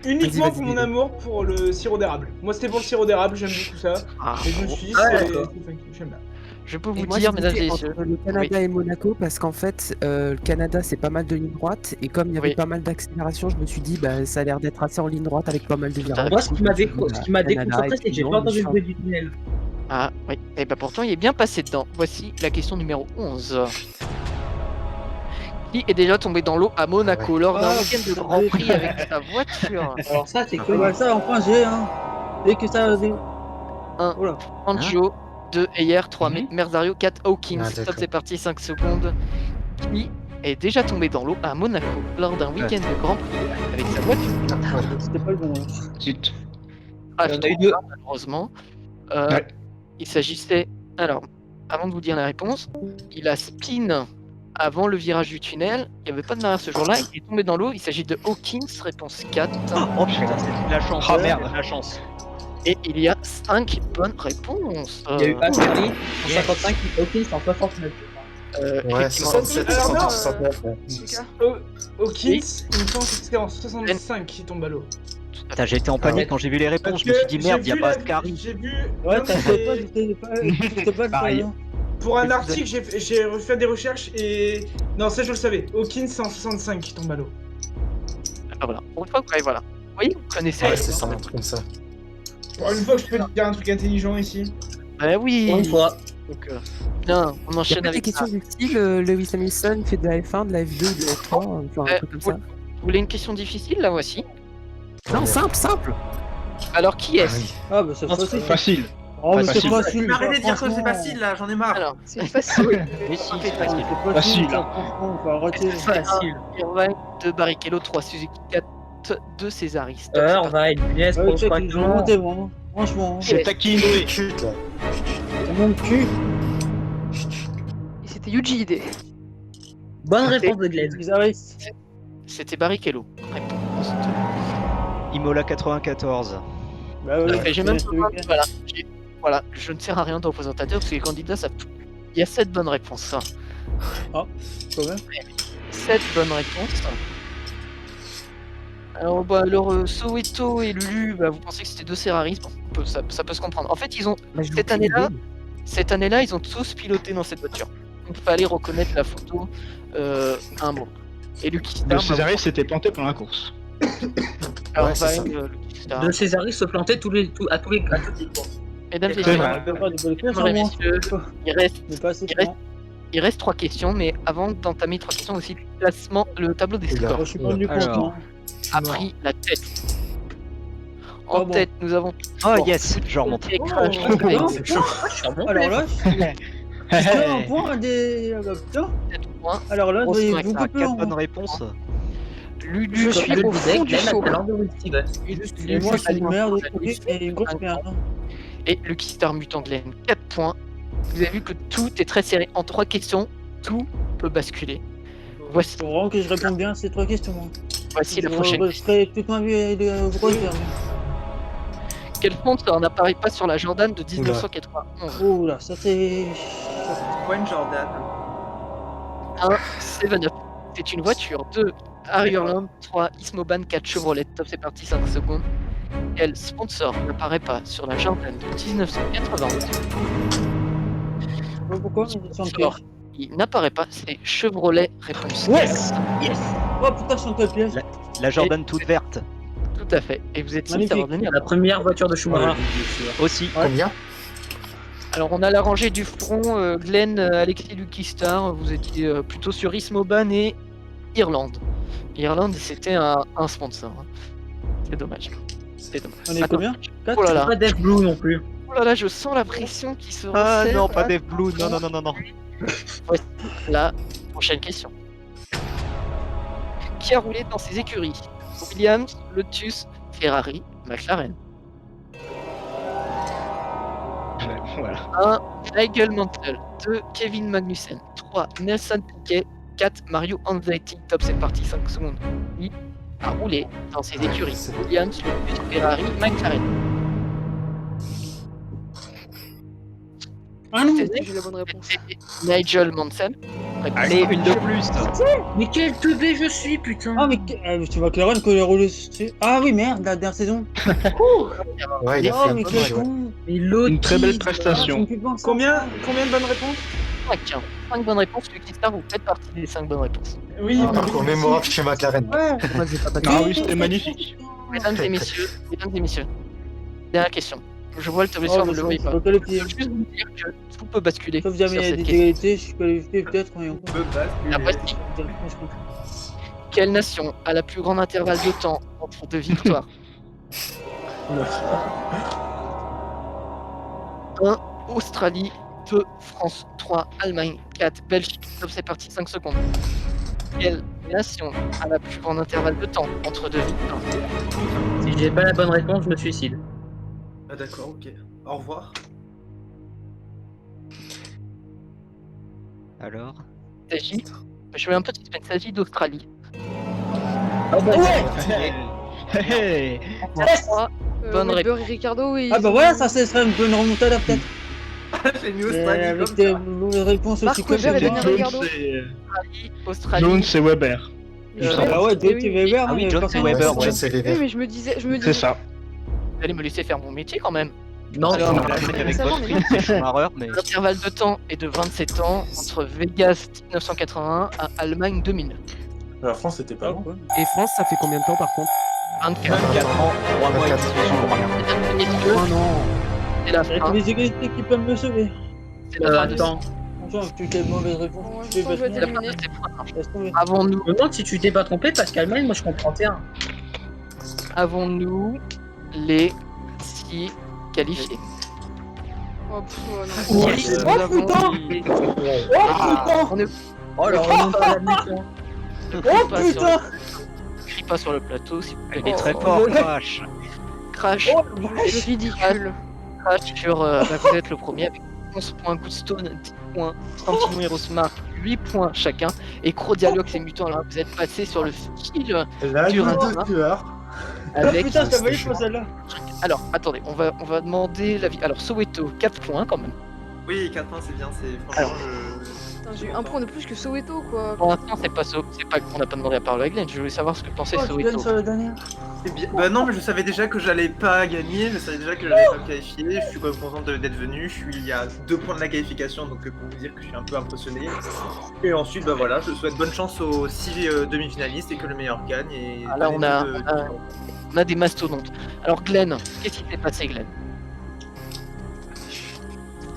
Uniquement Vas-y, pour mon amour pour le sirop d'érable. Moi c'était pour le sirop d'érable, j'aime beaucoup ça. Ah, Et je me suis dit, Ah, c'est d'accord. funky, j'aime bien. je peux Et vous moi, dire, j'hésitais mesdames et entre messieurs. le Canada et Monaco parce qu'en fait, le Canada c'est pas mal de lignes droites et comme il y avait Oui. pas mal d'accélération, je me suis dit bah ça a l'air d'être assez en ligne droite avec pas mal de virages. Moi, ce qui m'a Canada, déconcentré, c'est que j'ai et pas entendu le puis, bruit du tunnel. Ah, oui. Et bah pourtant, il est bien passé dedans. Voici la question numéro 11. Qui est déjà tombé dans l'eau à Monaco lors d'un Ah, week-end de Grand Prix avec sa voiture? Alors, ça, c'est Ah, que. bah, ça, enfin, j'ai, hein. Dès que ça. Un. Oula. Fangio, 2 Ayer, 3 Merzario, 4 Hawkins. Ah, Top, d'accord. c'est parti, 5 secondes. Qui est déjà tombé dans l'eau à Monaco lors d'un week-end de Grand Prix avec sa voiture? C'était pas le bon. Hein. Zut. Ah, Il y je en a eu trouve deux. pas, malheureusement. Ouais. Il s'agissait. Alors, avant de vous dire la réponse, il a spin avant le virage du tunnel. Il n'y avait pas de barrière ce jour-là. Il est tombé dans l'eau. Il s'agit de Hawkins, réponse 4. Oh putain, c'est de la chance. Ah merde. La chance. Et il y a 5 bonnes réponses. Il y a eu Ashley en 55 et Hawkins en 69. Ouais, Effectivement. 67, Alors, non, 69. Ouais. Hawkins, il me semble que c'était en 65 qui tombe à l'eau. Putain, j'ai été en panique quand j'ai vu les réponses. Je me suis dit merde, il y a pas Ascari. J'ai vu. Ouais, non, mais t'inquiète pas, c'était pas le Pareil. seul, hein. pour un article, j'ai refait des recherches et. Non, ça je le savais. Hawkins, c'est en 65 qui tombe à l'eau. Ah, voilà. Pour une fois, ouais, voilà. Vous voyez, vous connaissez. Ouais, c'est ça, un truc comme ça. Pour une fois que je peux te dire un truc intelligent ici. Bah oui. Pour une fois. Donc, bien, on Il y a enchaîne pas des avec ça. questions du style Lewis Hamilton fait de la F1, de la F2 ou de la F3, genre un truc comme ça. Vous voulez une question difficile? La voici. Non, simple. Alors, qui Ah est-ce? oui. Ah, bah, c'est facile. Facile. Oh, mais c'est Facile. facile. Arrêtez de dire que c'est franchement. facile là, j'en ai marre. Alors, C'est facile. mais si, c'est C'est facile. facile, Facile, ça, hein. franchement, faut arrêter. Facile. Irvine, 2 Barrichello, 3 Suzuki, 4 2 Cesaris. Top, c'est On parti. va être punaise Ouais, pour le check, ils ont fragment. monté, moi. Hein. Franchement, hein. C'est taquiné. Chut, là. c'est mon cul. Et c'était Yuji Ide. Bonne réponse de Glenn. Ils arrivent. C'était Barrichello. Réponse Imola 94. Bah de- ouais, J'ai même c'est pas le besoin- week-end. voilà, je ne sers à rien de représentateur parce que les candidats savent tout. Il y a 7 bonnes réponses. Quand même. 7 bonnes réponses. Alors, bah, Soweto et Lulu, bah, vous pensez que c'était 2 Ferraris, bon, ça peut se comprendre. En fait, ils ont Bah, je cette l'ai année-là, oublié. ils ont tous piloté dans cette voiture. Donc, il fallait reconnaître la photo à un moment. Et Lucky Star, Le Césaris s'était planté pendant la course. alors, Ouais, c'est ça. Lucky Star. De Césaris se plantait à toutes les courses. Mesdames et C'est messieurs, vrai. Je peux pas de bonnes courses, mesdames et moi. messieurs, il reste Mais pas assez Il reste- pour moi. Il reste 3 questions, mais avant d'entamer 3 questions, aussi le classement, le tableau des Oula. scores Je suis pas du Alors. compte, a pris la tête. En Ah bon. tête, nous avons Oh Bon, yes, je remonte. et Crash Oh, avec non. 7 Alors là, c'est un point des. Ah bah, putain. points. Alors là, On se vous met vous Ah, coupez 4 en. bonnes réponses. Lulu, Je suis au fond du saut. Et moi, je suis une merde, et une grosse merde. hein. et Lucky Star Mutant Glen, 4 points. Vous avez vu que tout est très serré. En 3 questions, tout peut basculer. Voici, Faut vraiment que je réponde bien à ces 3 questions. Hein. voici la Je prochaine. ferai toute ma vie de refaire. Quel sponsor n'apparaît pas sur la Jordan de 1991? Oh là, ça c'est. Wayne Jordan. 1. 7-Up. C'est une voiture. 2. Ireland. 3. Ismoban. 4. Chevrolet. Top, c'est parti, 5 secondes. Quel sponsor n'apparaît pas sur la Jordan de 1991? Pourquoi Sponsor qui n'apparaît pas, c'est Chevrolet. Réponse. Yes. Oh putain, je suis en top pièce. La Jordan toute verte. Tout à fait. Et vous êtes 6 à Magnifique. revenir. La première voiture de Schumacher. Aussi. Combien Alors on a la rangée du front, Glenn, Alexis, Lucky Star, vous étiez plutôt sur Ismoban et Irlande. Irlande c'était un sponsor. Hein. C'est dommage. C'est dommage. On est combien? Oh là là. Pas Death Blue non plus. Oh là là, je sens la pression qui se Ah resserre. non, pas Death Blue, non. Voici la prochaine question. Qui a roulé dans ces écuries? Williams, Lotus, Ferrari, McLaren. Voilà. 1. Nigel Mansell. 2. Kevin Magnussen. 3. Nelson Piquet. 4. Mario Andretti. Top, c'est parti, 5 secondes. Qui a roulé dans ces écuries? Williams, Lotus, Ferrari, McLaren. Ah non, J'ai la bonne réponse. Nigel Mansell. Allez, une de plus. Mais quel teubé je suis, putain. Ah, mais tu vois McLaren quand il a roulé. Ah oui, merde, la dernière saison. Ouais, il a Oh, fait mais un peu quel mal, ouais. con. Mais l'autre. Une très belle prestation. Combien de bonnes réponses? 5 bonnes réponses. Lucky Star, vous faites partie des 5 bonnes réponses. Oui, Un parcours mémorable chez McLaren. Ouais. Ah oui, c'était magnifique. Mesdames et messieurs, dernière question. Je vois le tableau sur, ne le voyez pas. Je veux juste vous dire que tout peut basculer. Sauf sur jamais il y a cette des question. égalités, je suis qualifié peut-être. La voici. Quelle nation a la plus grande intervalle de temps entre deux victoires? 1. Australie. 2. France. 3. Allemagne. 4. Belgique. Top, c'est parti, 5 secondes. Quelle nation a la plus grande intervalle de temps entre deux victoires? Si j'ai pas la bonne réponse, je me suicide. Ah d'accord, ok. Au revoir. Alors Il s'agit, je mets un peu de suspense, il s'agit d'Australie. Ah bah Hey, hey. 3. Bonne Weber réponse. et Ricardo, oui. Ah bah voilà, ça serait une bonne remontada peut-être. J'ai mis Australie Avec comme des ça. mauvaises réponses Marc aussi comme Weber et ça. Daniel Ricardo. Australie. Jones et Weber. Ah ouais, Eh Jones oui. et Weber. Ah oui, mais Jones par et contre, Weber, Ouais, ouais. c'est les Oui, verts. mais je me disais. C'est ça. Vous allez me laisser faire mon métier quand même. non, Alors, non. avec ça va, votre mais prix, c'est Schumacher, mais L'intervalle de temps est de 27 ans entre Vegas 1981 à Allemagne 2009. La France, c'était pas Ah, loin. quoi. Et France, ça fait combien de temps par contre 24. 3 mois et 18 jours. Mesdames et messieurs, Oh non. c'est la Avec fin. les égalités qui peuvent me sauver. C'est la fin de Attends. Franchement, tu fais de mauvaises réponses. Bon, Tu je sens que je vais c'est être la fin de éliminé. cette fois. Laisse tomber. Avons-nous Je me demande si tu t'es pas trompé parce qu'Allemagne, moi je comprends rien. avons-nous les 6 qualifiés? Oh, pff, oh, non. Yes, Oh, nous avons putain les- Oh putain. On ne Oh là, on monte pas la mission. Oh putain. crie pas sur le plateau s'il vous plaît. il est très fort, Crash. Crash, C'est ridicule. Crash sur. Vous êtes le premier avec 11 points, Goodstone 10 points, Santino et Rosmar 8 points chacun, et Crodialox et Mutant, alors vous êtes passé sur le fil La du ligne Rhin de tueur. Oh avec. putain, ça valait pas celle-là. Alors attendez, on va demander l'avis. Alors Soweto 4 points quand même. Oui, 4 points c'est bien, c'est franchement Putain, j'ai eu un point de plus que Soweto, quoi. Pour l'instant c'est pas on n'a pas demandé à parler à Glenn, je voulais savoir ce que pensait Oh, tu gagnes Soweto. sur la dernière. c'est bien. Bah non, mais je savais déjà que j'allais pas gagner, je savais déjà que j'allais pas me qualifier. Je suis quand même content d'être venu. Je suis à 2 points de la qualification, donc pour vous dire que je suis un peu impressionné. Et ensuite, bah voilà, je souhaite bonne chance aux 6 demi-finalistes et que le meilleur gagne. Et Ah, là, on a- donnez-nous On a des mastodontes. Alors Glenn, qu'est-ce qui s'est passé Glenn?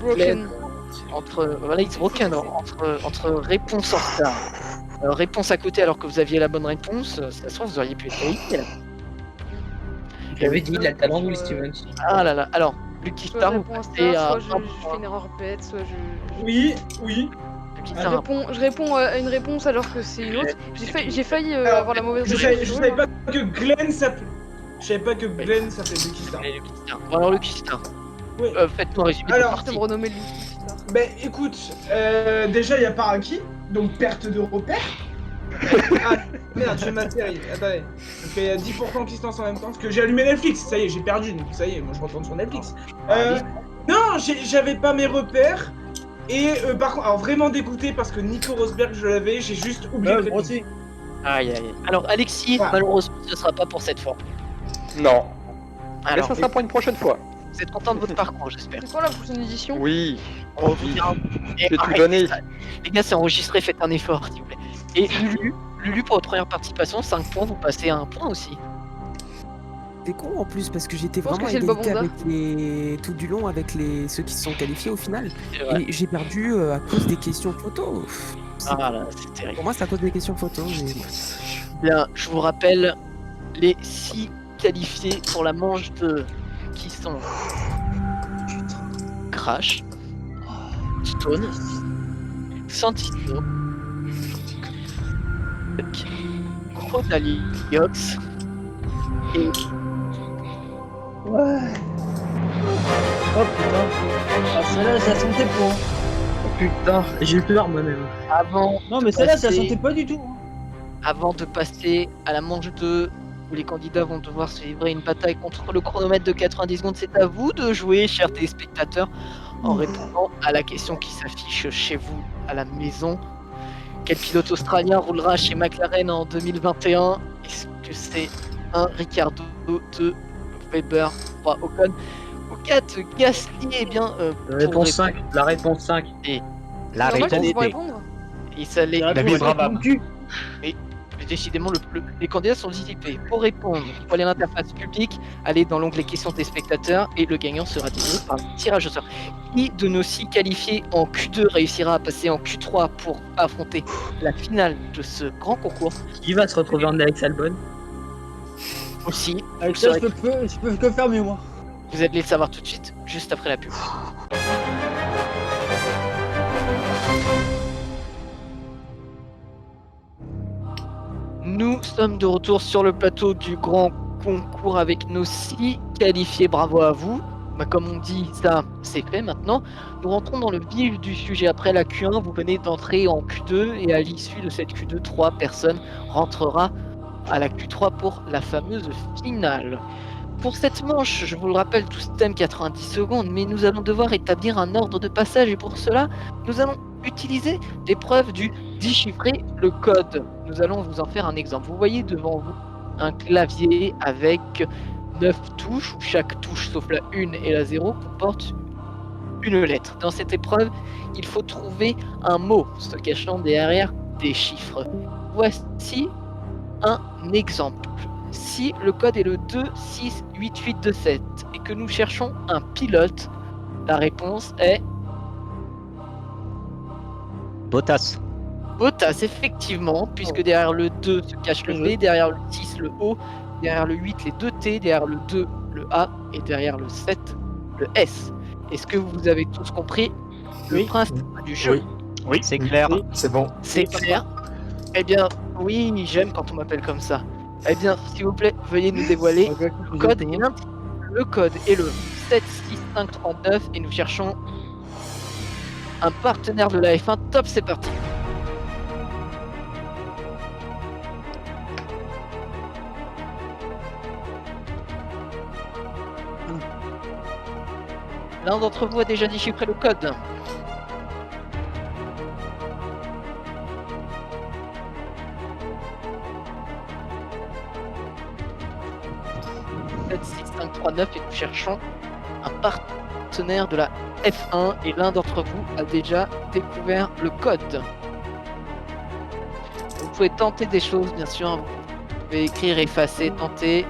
Broken. Voilà, it's broken, entre réponse en retard, réponse à côté alors que vous aviez la bonne réponse, ça se trouve vous auriez pu être qualifié là. J'avais dit, il a le talent de Will Stevens. Ah là là, alors, Lucky Soit Star, je vous réponds à passez ça, à soit un je point. fais une erreur bête, soit je. Oui. Lucky Je Star, réponds à une réponse alors que c'est une autre. J'ai failli Alors, avoir la mauvaise Je réponse. savais pas que Glenn s'appelait. Je savais pas que Glenn s'appelait Lucky Star. et Lucky Star. Bon, alors Lucky Star, Oui. faites-nous un résumé de Alors, la Je vais partie. me renommer Lucky Star. Ben écoute, déjà il y a pas un qui, donc perte de repère. Ah merde, j'ai ma série, attendez. Donc il y a 10% qui se lancent en même temps, parce que j'ai allumé Netflix, ça y est, j'ai perdu, donc ça y est, moi je retourne sur Netflix. Non, j'avais pas mes repères, et par contre, alors vraiment dégoûté parce que Nico Rosberg je l'avais, j'ai juste oublié Ouais, de moi le aussi. Aïe aïe aïe. Alors Alexis, Voilà. malheureusement ce sera pas pour cette fois. Non. Mais Alors, ça sera pour une prochaine fois. vous êtes content de votre parcours j'espère. C'est quoi la prochaine édition? Oui. On va vous dire un- J'ai tout arrête, donné. Les gars, c'est enregistré, faites un effort, s'il vous plaît. Et Lulu, pour votre première participation, 5 points, vous passez à 1 point aussi. c'était con en plus parce que j'étais Je pense vraiment que c'est le égalité Bobonda. avec tout du long avec ceux qui se sont qualifiés au final. C'est vrai. Et j'ai perdu à cause des questions photos. Ah là, c'est terrible. Pour moi, c'est à cause des questions photos. Bien, je vous rappelle les 6 qualifiés pour la manche 2 qui sont Crash, Stone, Santino, Rodaliox et Ouais. Oh putain. Ah, celle-là, ça sentait pas. Oh putain, j'ai eu peur moi-même. avant Non, de mais celle-là, ça passer- sentait pas du tout. Avant de passer à la manche 2, où les candidats vont devoir se livrer une bataille contre le chronomètre de 90 secondes, c'est à vous de jouer, chers téléspectateurs, en répondant à la question qui s'affiche chez vous à la maison. Quel pilote australien roulera chez McLaren en 2021? Est-ce que c'est un Ricardo, 2 Weber, 3 Ocon ou 4 Gasly? Eh bien, La réponse 5. La réponse 5. Et La C'est normal réponse qu'ils vont D. répondre. Et ça l'est. La vie réponse, brava. mon cul. Mais décidément, les candidats sont dissipés. Pour répondre, il faut aller à l'interface publique, aller dans l'onglet questions des spectateurs et le gagnant sera désigné par un tirage au sort. Qui de nos 6 qualifiés en Q2 réussira à passer en Q3 pour affronter la finale de ce grand concours? Qui va se retrouver en Alex Albon? Aussi, Avec vous, ça, saurez- je peux que faire mieux, moi. vous allez le savoir tout de suite, juste après la pub. Nous sommes de retour sur le plateau du grand concours avec nos 6 qualifiés. Bravo à vous. Bah, comme on dit, ça, c'est fait maintenant. Nous rentrons dans le vif du sujet. Après la Q1, vous venez d'entrer en Q2 et à l'issue de cette Q2, 3 personnes rentrera à la Q3 pour la fameuse finale. Pour cette manche, je vous le rappelle, tout ce thème 90 secondes, mais nous allons devoir établir un ordre de passage et pour cela, nous allons utiliser l'épreuve du déchiffrer le code. Nous allons vous en faire un exemple. Vous voyez devant vous un clavier avec 9 touches, où chaque touche sauf la 1 et la 0 comporte une lettre. Dans cette épreuve, il faut trouver un mot se cachant derrière des chiffres. Voici un exemple. Si le code est le 2682827 et que nous cherchons un pilote, la réponse est Bottas. Bottas, effectivement, puisque derrière le 2 se cache le B, derrière le 6 le O, derrière le 8 les 2 T, derrière le 2 le A et derrière le 7 le S. Est-ce que vous avez tous compris le principe du jeu? Oui, c'est clair. C'est bon. C'est clair. Eh bien, oui, j'aime quand on m'appelle comme ça. Eh bien, s'il vous plaît, veuillez nous dévoiler le code et l'intitulé. Le code est le 76539 et nous cherchons un partenaire de la F1. Top, c'est parti. L'un d'entre vous a déjà déchiffré le code. et nous cherchons un partenaire de la F1 et l'un d'entre vous a déjà découvert le code. Vous pouvez tenter des choses, bien sûr. Vous pouvez écrire, effacer, tenter.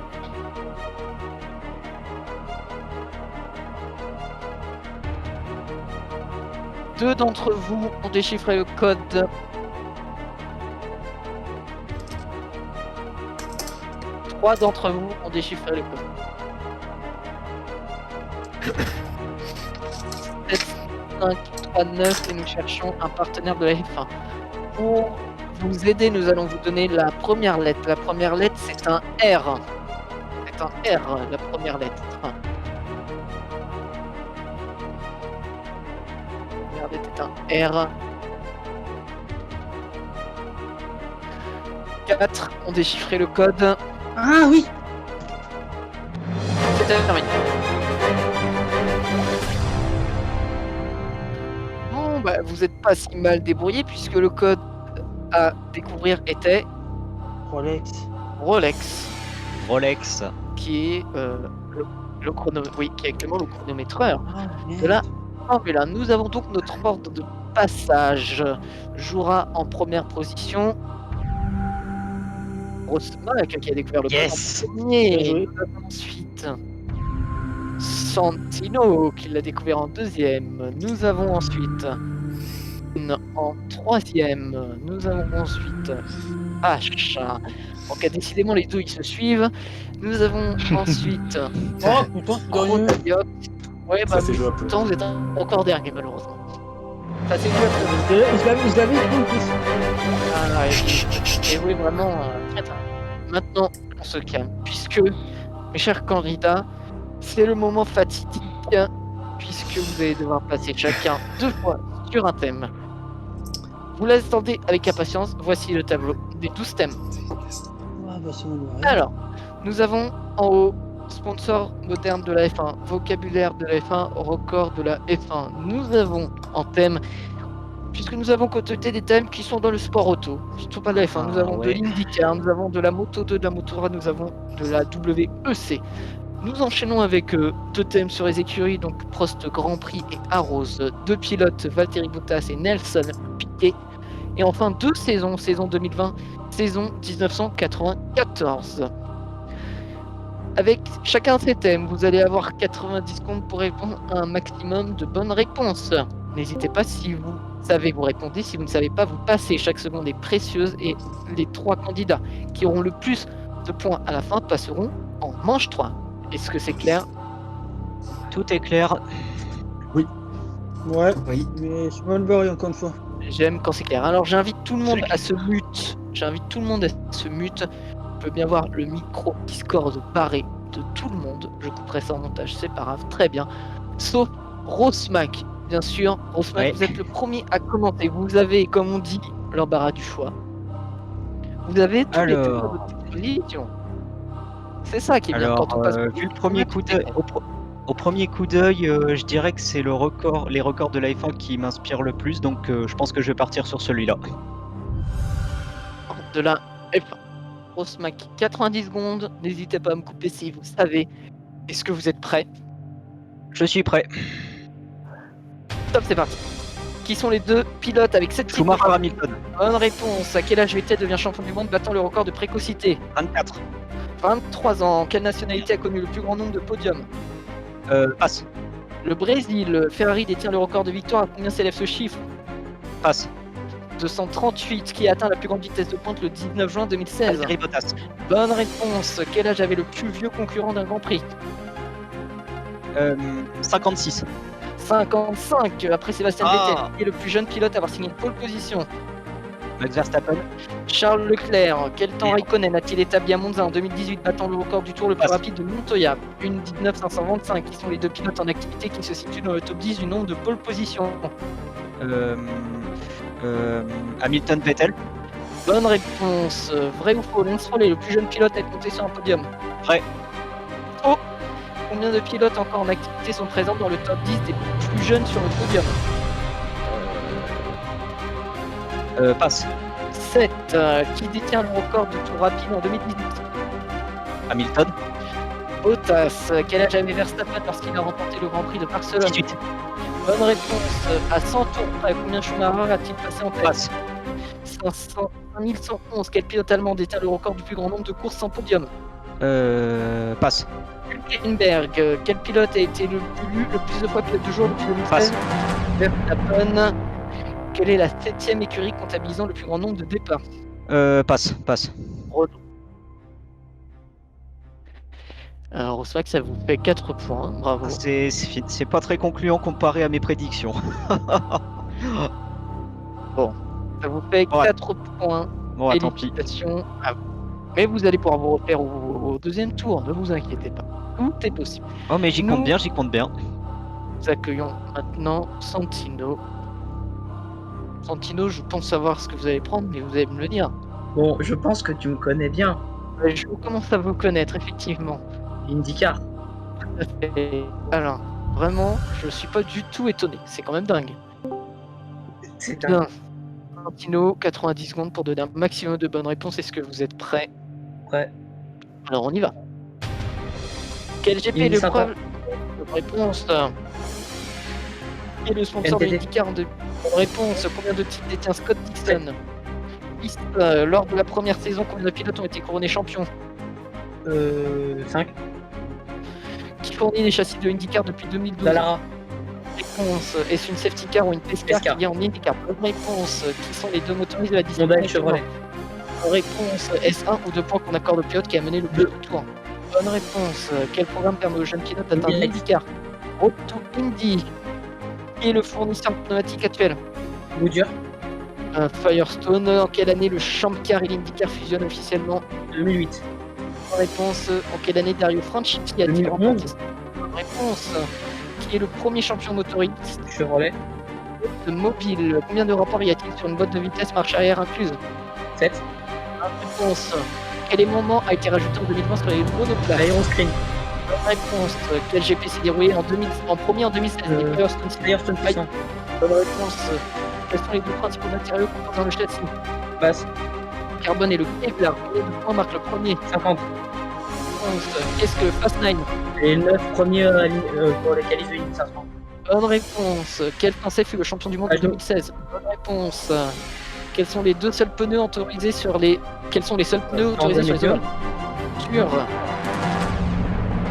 Deux d'entre vous ont déchiffré le code. Trois d'entre vous ont déchiffré le code. 7, 5, 3, 9 et nous cherchons un partenaire de la F1. Pour vous aider, nous allons vous donner la première lettre. La première lettre, c'est un R. C'est un R, la première lettre. Regardez, c'est un R. 4 ont déchiffré le code. Ah oui. C'est terminé. Bon, bah, vous n'êtes pas si mal débrouillé puisque le code à découvrir était Rolex. Rolex. Rolex. Qui est le chronomètre, oui, qui est actuellement le chronométreur de la Formule 1. Nous avons donc notre ordre de passage. Jouera en première position Rosmac qui a découvert le Yes. premier. Nous avons ensuite Santino qui l'a découvert en deuxième. Nous avons ensuite en troisième. Nous avons ensuite H. Donc décidément les deux ils se suivent. Nous avons ensuite Oh putain, Chronaliot. Ouais bah Ça, c'est jouable. pourtant vous êtes encore dernier malheureusement. Ça c'est jouable. je l'avais Ah, et oui, vraiment, très tard. Maintenant, on se calme, puisque, mes chers candidats, c'est le moment fatidique, puisque vous allez devoir passer chacun 2 fois sur un thème. Vous l'attendez avec impatience, voici le tableau des 12 thèmes. Ah bah c'est mon Alors, nous avons en haut, sponsor moderne de la F1, vocabulaire de la F1, record de la F1. Nous avons en thème, puisque nous avons côté des thèmes qui sont dans le sport auto, qui ne sont pas de la F1, nous avons de l'IndyCar, nous avons de la Moto 2, de la Moto 3, nous avons de la WEC. Nous enchaînons avec 2 thèmes sur les écuries, donc Prost Grand Prix et Arrows, 2 pilotes, Valtteri Bottas et Nelson Piquet, et enfin 2 saisons, saison 2020, saison 1994. Avec chacun de ces thèmes, vous allez avoir 90 secondes pour répondre à un maximum de bonnes réponses. N'hésitez pas, si vous savez, vous répondez. Si vous ne savez pas, vous passez. Chaque seconde est précieuse et les 3 candidats qui auront le plus de points à la fin passeront en manche 3. Est-ce que c'est clair? Tout est clair. Ouais, Oui. mais je suis mal barré encore une fois. J'aime quand c'est clair. Alors j'invite tout le monde à se mute. Je peux bien voir le micro Discord barré de tout le monde. Je couperai ça en montage, c'est pas grave. Très bien. Sauf Rosmac. Bien sûr, Rosmac, vous êtes le premier à commenter. Vous avez, comme on dit, l'embarras du choix. Vous avez tous les thèmes à votre disposition. C'est ça qui est bien quand on passe. Vu le premier coup d'œil, au premier coup d'œil, je dirais que c'est les records de la F1 qui m'inspirent le plus, donc je pense que je vais partir sur celui-là. De la F1. Rosmac, 90 secondes. N'hésitez pas à me couper si vous savez. Est-ce que vous êtes prêts? Je suis prêt. Top, c'est parti. Qui sont les 2 pilotes avec 7 titres? Schumacher Hamilton. Bonne réponse. À quel âge Vettel devient champion du monde battant le record de précocité? 24. 23 ans. Quelle nationalité a connu le plus grand nombre de podiums? Passe. Le Brésil. Ferrari détient le record de victoire. À combien s'élève ce chiffre? Passe. 238. Qui a atteint la plus grande vitesse de pointe le 19 juin 2016? Valtteri Bottas. Bonne réponse. Quel âge avait le plus vieux concurrent d'un Grand Prix? 56. 55. Après Sébastien Vettel, qui est le plus jeune pilote à avoir signé une pole position? Max Verstappen. Charles Leclerc. Quel temps Raikkonen a-t-il établi à Monza en 2018, battant le record du tour le plus rapide de Montoya? 1:19.525. Qui sont les 2 pilotes en activité qui se situent dans le top 10 du nombre de pole position? Hamilton Vettel. Bonne réponse. Vrai ou faux? Lance Stroll est le plus jeune pilote à être monté sur un podium? Vrai. Faux. Combien de pilotes encore en activité sont présents dans le top 10 des plus jeunes sur le podium? Passe. 7. Qui détient le record de tour rapide en 2018? Hamilton. Bottas. Quel âge avait Verstappen lorsqu'il a remporté le Grand Prix de Barcelone? 18. Bonne réponse. À 100 tours près, combien Schumacher a-t-il passé en tête? Passe. 5111. Quel pilote allemand détient le record du plus grand nombre de courses sans podium? Passe. Hülkenberg. Quel pilote a été le plus de fois pilote du jour depuis 2016? Passe. Verstappen. Quelle est la 7ème écurie comptabilisant le plus grand nombre de départs? Passe. Renault. Alors, c'est vrai que ça vous fait 4 points, bravo. C'est pas très concluant comparé à mes prédictions. Bon, ça vous fait 4 points. Bon, tant pis. Félicitations à vous. Mais vous allez pouvoir vous refaire au deuxième tour, ne vous inquiétez pas. Tout est possible. Oh, mais j'y compte bien. Nous accueillons maintenant Santino. Santino, je pense savoir ce que vous allez prendre, mais vous allez me le dire. Bon, je pense que tu me connais bien. Je commence à vous connaître, effectivement. IndyCar. Alors, vraiment, je suis pas du tout étonné. C'est quand même dingue. C'est Bien. dingue. Santino, 90 secondes pour donner un maximum de bonnes réponses. Est-ce que vous êtes prêts? Prêt. Alors, on y va. Quel GP est le preuve? Réponse. Qui est le sponsor de NTT. l'IndyCar? Bonne réponse. Combien de titres détient Scott Dixon? piste. Lors de la première saison, combien de pilotes ont été couronnés champions? 5. Qui fournit les châssis de IndyCar depuis 2012? Dallara. Réponse. Est-ce une safety car ou une pescar qui vient en IndyCar? Bonne réponse. Qui sont les deux motoristes de la discipline? Honda et Chevrolet. Bonne réponse. Est-ce 1 ou 2 points qu'on accorde au pilote qui a mené le plus de tours? Bonne réponse. Quel programme permet aux jeunes pilotes d'atteindre l'IndyCar? Road to Indy. Qui est le fournisseur de pneumatiques actuel? Goodyear. Firestone. En quelle année le Champ Car et l'IndyCar fusionnent officiellement? 2008. Bonne réponse. En quelle année Dario Franchitti a été remporté? Bonne réponse. Qui est le premier champion motoriste? Chevrolet. De mobile. Combien de rapports y a-t-il sur une boîte de vitesse marche arrière incluse? 7. Bonne réponse. Quel élément a été rajouté en 2020 sur les monoplaces? Aeroscreen. Bonne réponse. Quel GP s'est déroulé en premier en 2016? Firestone 600. Bonne réponse. Quels sont les deux principaux matériaux composant le châssis? Passe. Carbone et le Kevlar. Combien de points marque le premier? 50. Qu'est-ce que Fast 9? Les 9 premiers pour les qualifs de Indy 500. Bonne réponse. Quel Français fut le champion du monde en 2016? Bonne réponse. Quels sont les deux seuls pneus autorisés sur les... Quels sont les seuls pneus autorisés sur les voitures?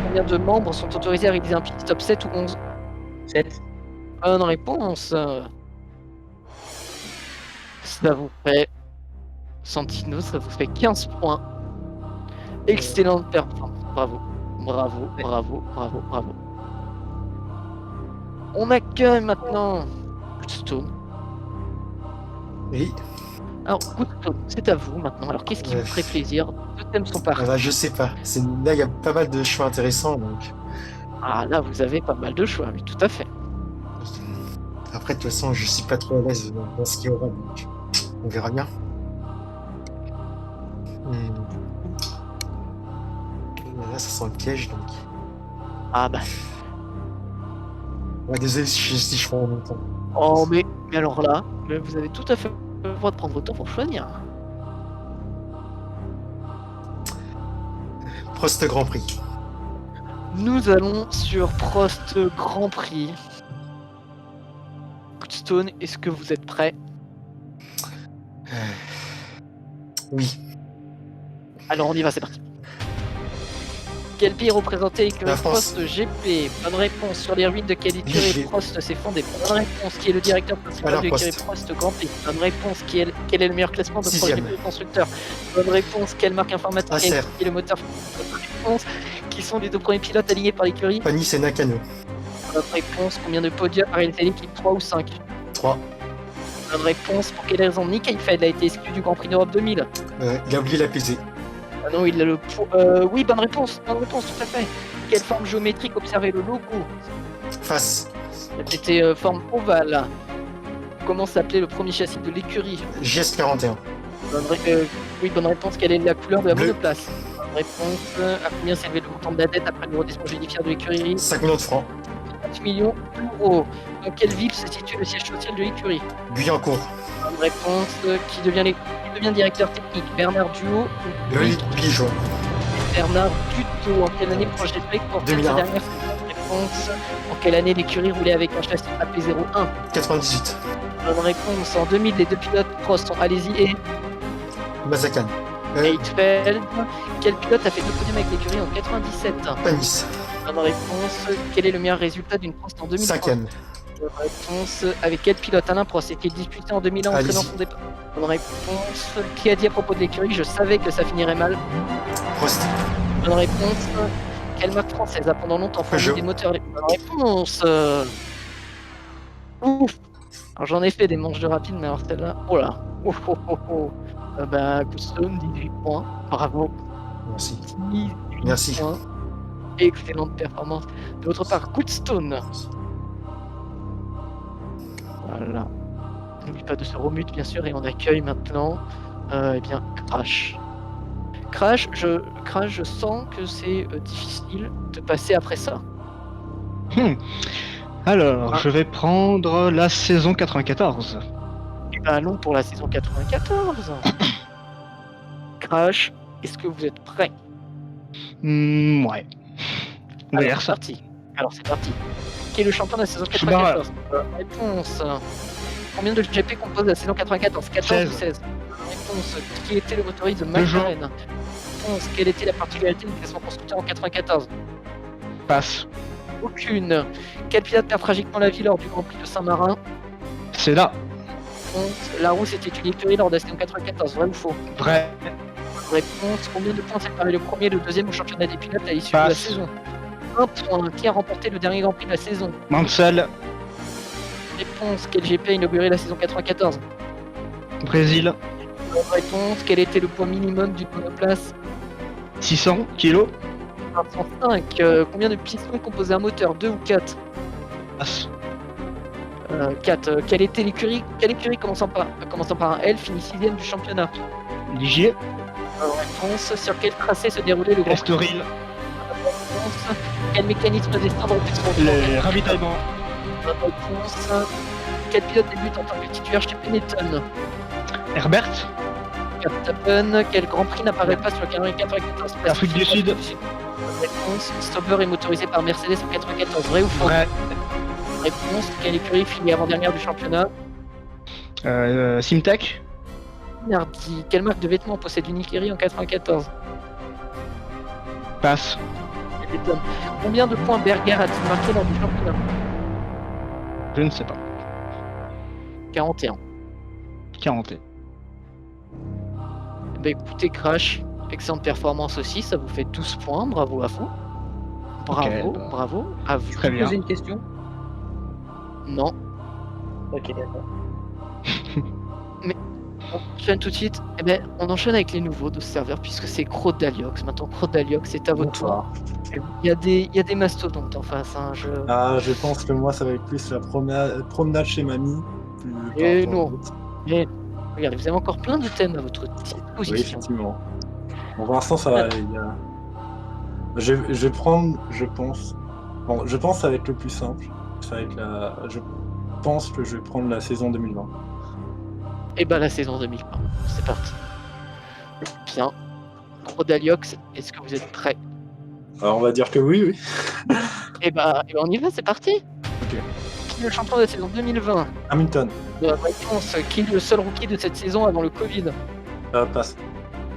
Combien de membres sont autorisés à réaliser un pit stop, 7 ou 11? 7. Bonne réponse. Ça vous fait... Santino, ça vous fait 15 points. Excellente performance. Bravo. Bravo, bravo, bravo, bravo. On accueille maintenant Goodstone. Oui. Alors, Goodstone, c'est à vous maintenant. Alors, qu'est-ce qui vous ferait plaisir? Deux thèmes sont partis. Bah, je sais pas. Là, il y a pas mal de choix intéressants, donc... Ah, là, vous avez pas mal de choix, oui, tout à fait. Après, de toute façon, je suis pas trop à l'aise dans ce qu'il y aura, donc on verra bien. Là, ça sent le piège, donc... Ah bah... Ouais, désolé si je prends en même temps. Oh, mais alors là, vous avez tout à fait le droit de prendre votre temps pour choisir. Prost Grand Prix. Nous allons sur Prost Grand Prix. Goodstone, est-ce que vous êtes prêts? Oui. Alors on y va, c'est parti. Quel pays est représenté avec La France. Prost GP? Bonne réponse. Sur les ruines de quelle écurie Prost s'est fondé? Bonne réponse. Qui est le directeur principal de l'écurie Prost Grand Prix? Bonne réponse. Quel est le meilleur classement de projet de constructeur? Bonne réponse. Quelle marque informatique Acer. qui est le moteur? Bonne réponse. Qui sont les deux premiers pilotes alignés par l'écurie? Panis et Nakano. Bonne réponse. Combien de podiums a réalisé l'équipe? 3 ou 5? 3. Bonne réponse. Pour quelle raison Nick Heidfeld a été exclu du Grand Prix d'Europe 2000? Il a oublié la pesée. Ah non, il a le... oui, bonne réponse, tout à fait. Quelle forme géométrique observait le logo? Face. C'était forme ovale. Comment s'appelait le premier châssis de l'écurie? GS41. Oui, bonne réponse. Quelle est la couleur de la Bleu. monoplace? Bonne réponse. À combien s'élevait le montant de la dette après le redressement judiciaire de l'écurie? 5 millions de francs. 4 millions d'euros. Dans quelle ville se situe le siège social de l'écurie? Guyancourt. Bonne réponse. Qui devient directeur technique? Bernard Duhaut ou Loïc Pigeon. Bernard Duto. En quelle année Projet Break pour sa 2001. dernière réponse? En quelle année l'écurie roulait avec un châssis AP01? 98. Bonne réponse. En 2000, les deux pilotes Prost sont Alesi et Mazakan. Heidfeld. Quel pilote a fait deux podiums avec l'écurie en 97? Panis. Bonne réponse. Quel est le meilleur résultat d'une Prost en 2003? 5ème. Bonne réponse. Avec quel pilote Alain Prost était disputé en 2001 entraînant Alesi. son départ? Bonne réponse. Qui a dit à propos de l'écurie? Je savais que ça finirait mal. Prost. Bonne réponse. Quelle marque française a pendant longtemps fourni Peugeot. des moteurs? Bonne réponse. Ouf. Alors j'en ai fait des manches de rapide, mais alors celle-là... Oh là. Oh oh oh oh. Goodstone, 18 points. Bravo. Merci. 18 Merci. points. Excellente performance. De votre part, Goodstone. Voilà. N'oublie pas de se remute, bien sûr, et on accueille maintenant eh bien, Crash. Crash, je sens que c'est difficile de passer après ça. Alors, je vais prendre la saison 94. Eh ben, allons pour la saison 94. Crash, est-ce que vous êtes prêts? Ouais. On va Alors, dire c'est ça. parti. Alors, c'est parti. Qui est le champion de la saison Subaru. 94? Réponse. Combien de GP compose la saison 94? 14 ou 16? Réponse. Qui était le motoriste de McLaren? Réponse. Quelle était la particularité du classement constructeur en 94? Passe. Aucune. Quel pilote perd tragiquement la vie lors du Grand Prix de Saint-Marin? C'est là. Réponse. La Rousse était une écurie lors de la saison 94. Vrai ou faux? Vrai. Réponse. Combien de points séparent le premier et le deuxième au championnat des pilotes à l'issue de la saison? 1 point. Qui a remporté le dernier Grand Prix de la saison? Mansell. Réponse. Quel GP a inauguré la saison 94? Brésil. Réponse. Quel était le poids minimum d'une monoplace? 600 kilos. 505. Combien de pistons composaient un moteur? 2 ou 4? Passe. 4. Quelle était l'écurie? Quelle écurie commençant par un L finit 6ème du championnat? Ligier. Réponse. Sur quel tracé se déroulait le Grand Prix? Estoril. Réponse. Quel mécanisme d'escendre Les ravitaillements. Réponse. Quel pilote débute en tant que titulaire chez Benetton? Herbert. Verstappen. Quel Grand Prix n'apparaît pas sur le calendrier 94? Afrique du Sud. Réponse. Sauber est motorisé par Mercedes en 94. Vrai ou faux? Vrai. Réponse. Quelle écurie finit avant-dernière du championnat? Simtech. Nardi. Quelle marque de vêtements possède une écurie en 94? Passe. Combien de points Berger a-t-il marqué lors du championnat? Je ne sais pas. 41. 41. Bah écoutez Crash, excellente performance aussi, ça vous fait 12 points, bravo à vous. Bravo, Ok. bravo à vous. Très bien. Poser une question? Non, Ok, d'accord. on enchaîne tout de suite. Eh ben, on enchaîne avec les nouveaux de ce serveur puisque c'est Crodaliox. Maintenant Crodaliox, c'est à votre tour. Il y a des mastodontes en face. Hein, Je pense que moi, ça va être plus la promenade chez mamie. Et non. Mais regardez, vous avez encore plein de thèmes à votre disposition. Oui, effectivement. Bon, pour l'instant, ça va. Je vais prendre, je pense. Bon, je pense que ça va être le plus simple. Ça va être je pense que je vais prendre la saison 2020. Et bah la saison 2020, c'est parti. Bien. Crodaliox, est-ce que vous êtes prêts? Alors, on va dire que oui, oui. Et bah on y va, c'est parti. Ok. Qui est le champion de la saison 2020? Hamilton. Réponse. Qui est le seul rookie de cette saison avant le Covid? Passe.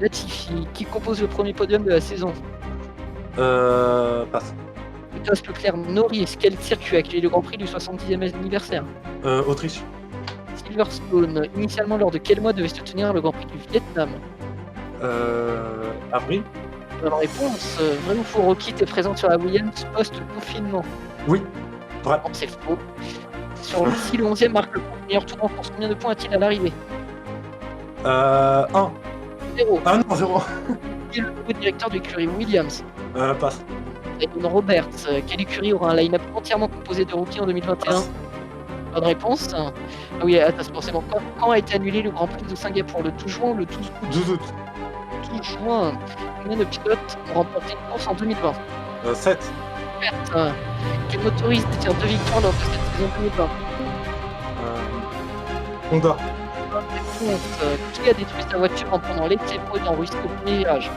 Latifi. Qui compose le premier podium de la saison? Passe. Thomas Leclerc. Norris. Quel circuit a accueilli le Grand Prix du 70e anniversaire? Autriche. Silverstone. Initialement, lors de quel mois devait se tenir le Grand Prix du Vietnam? Avril. Bonne réponse. Vrai ou faux, Rocky était présent sur la Williams post-confinement? Oui. Vrai. Non, c'est faux. Sur le si le 11e marque le meilleur tour en course, combien de points a-t-il à l'arrivée? 1. 0. Ah non, 0. Qui est le nouveau directeur de l'écurie Williams? Passe. Damon Roberts. Quelle écurie aura un line-up entièrement composé de rookies en 2021? Passe. Bonne réponse. Ah oui, attends, forcément. Quand a été annulé le Grand Prix de Singapour? Le 12 juin ou le 12 août? 12 août. 12 juin. Combien de pilotes ont remporté une course en 2020? 7. Quel motoriste détient 2 victoires lors de cette saison 2020? Honda. Réponse. Qui a détruit sa voiture en prenant l'excès pro et en ruisseau au premier virage?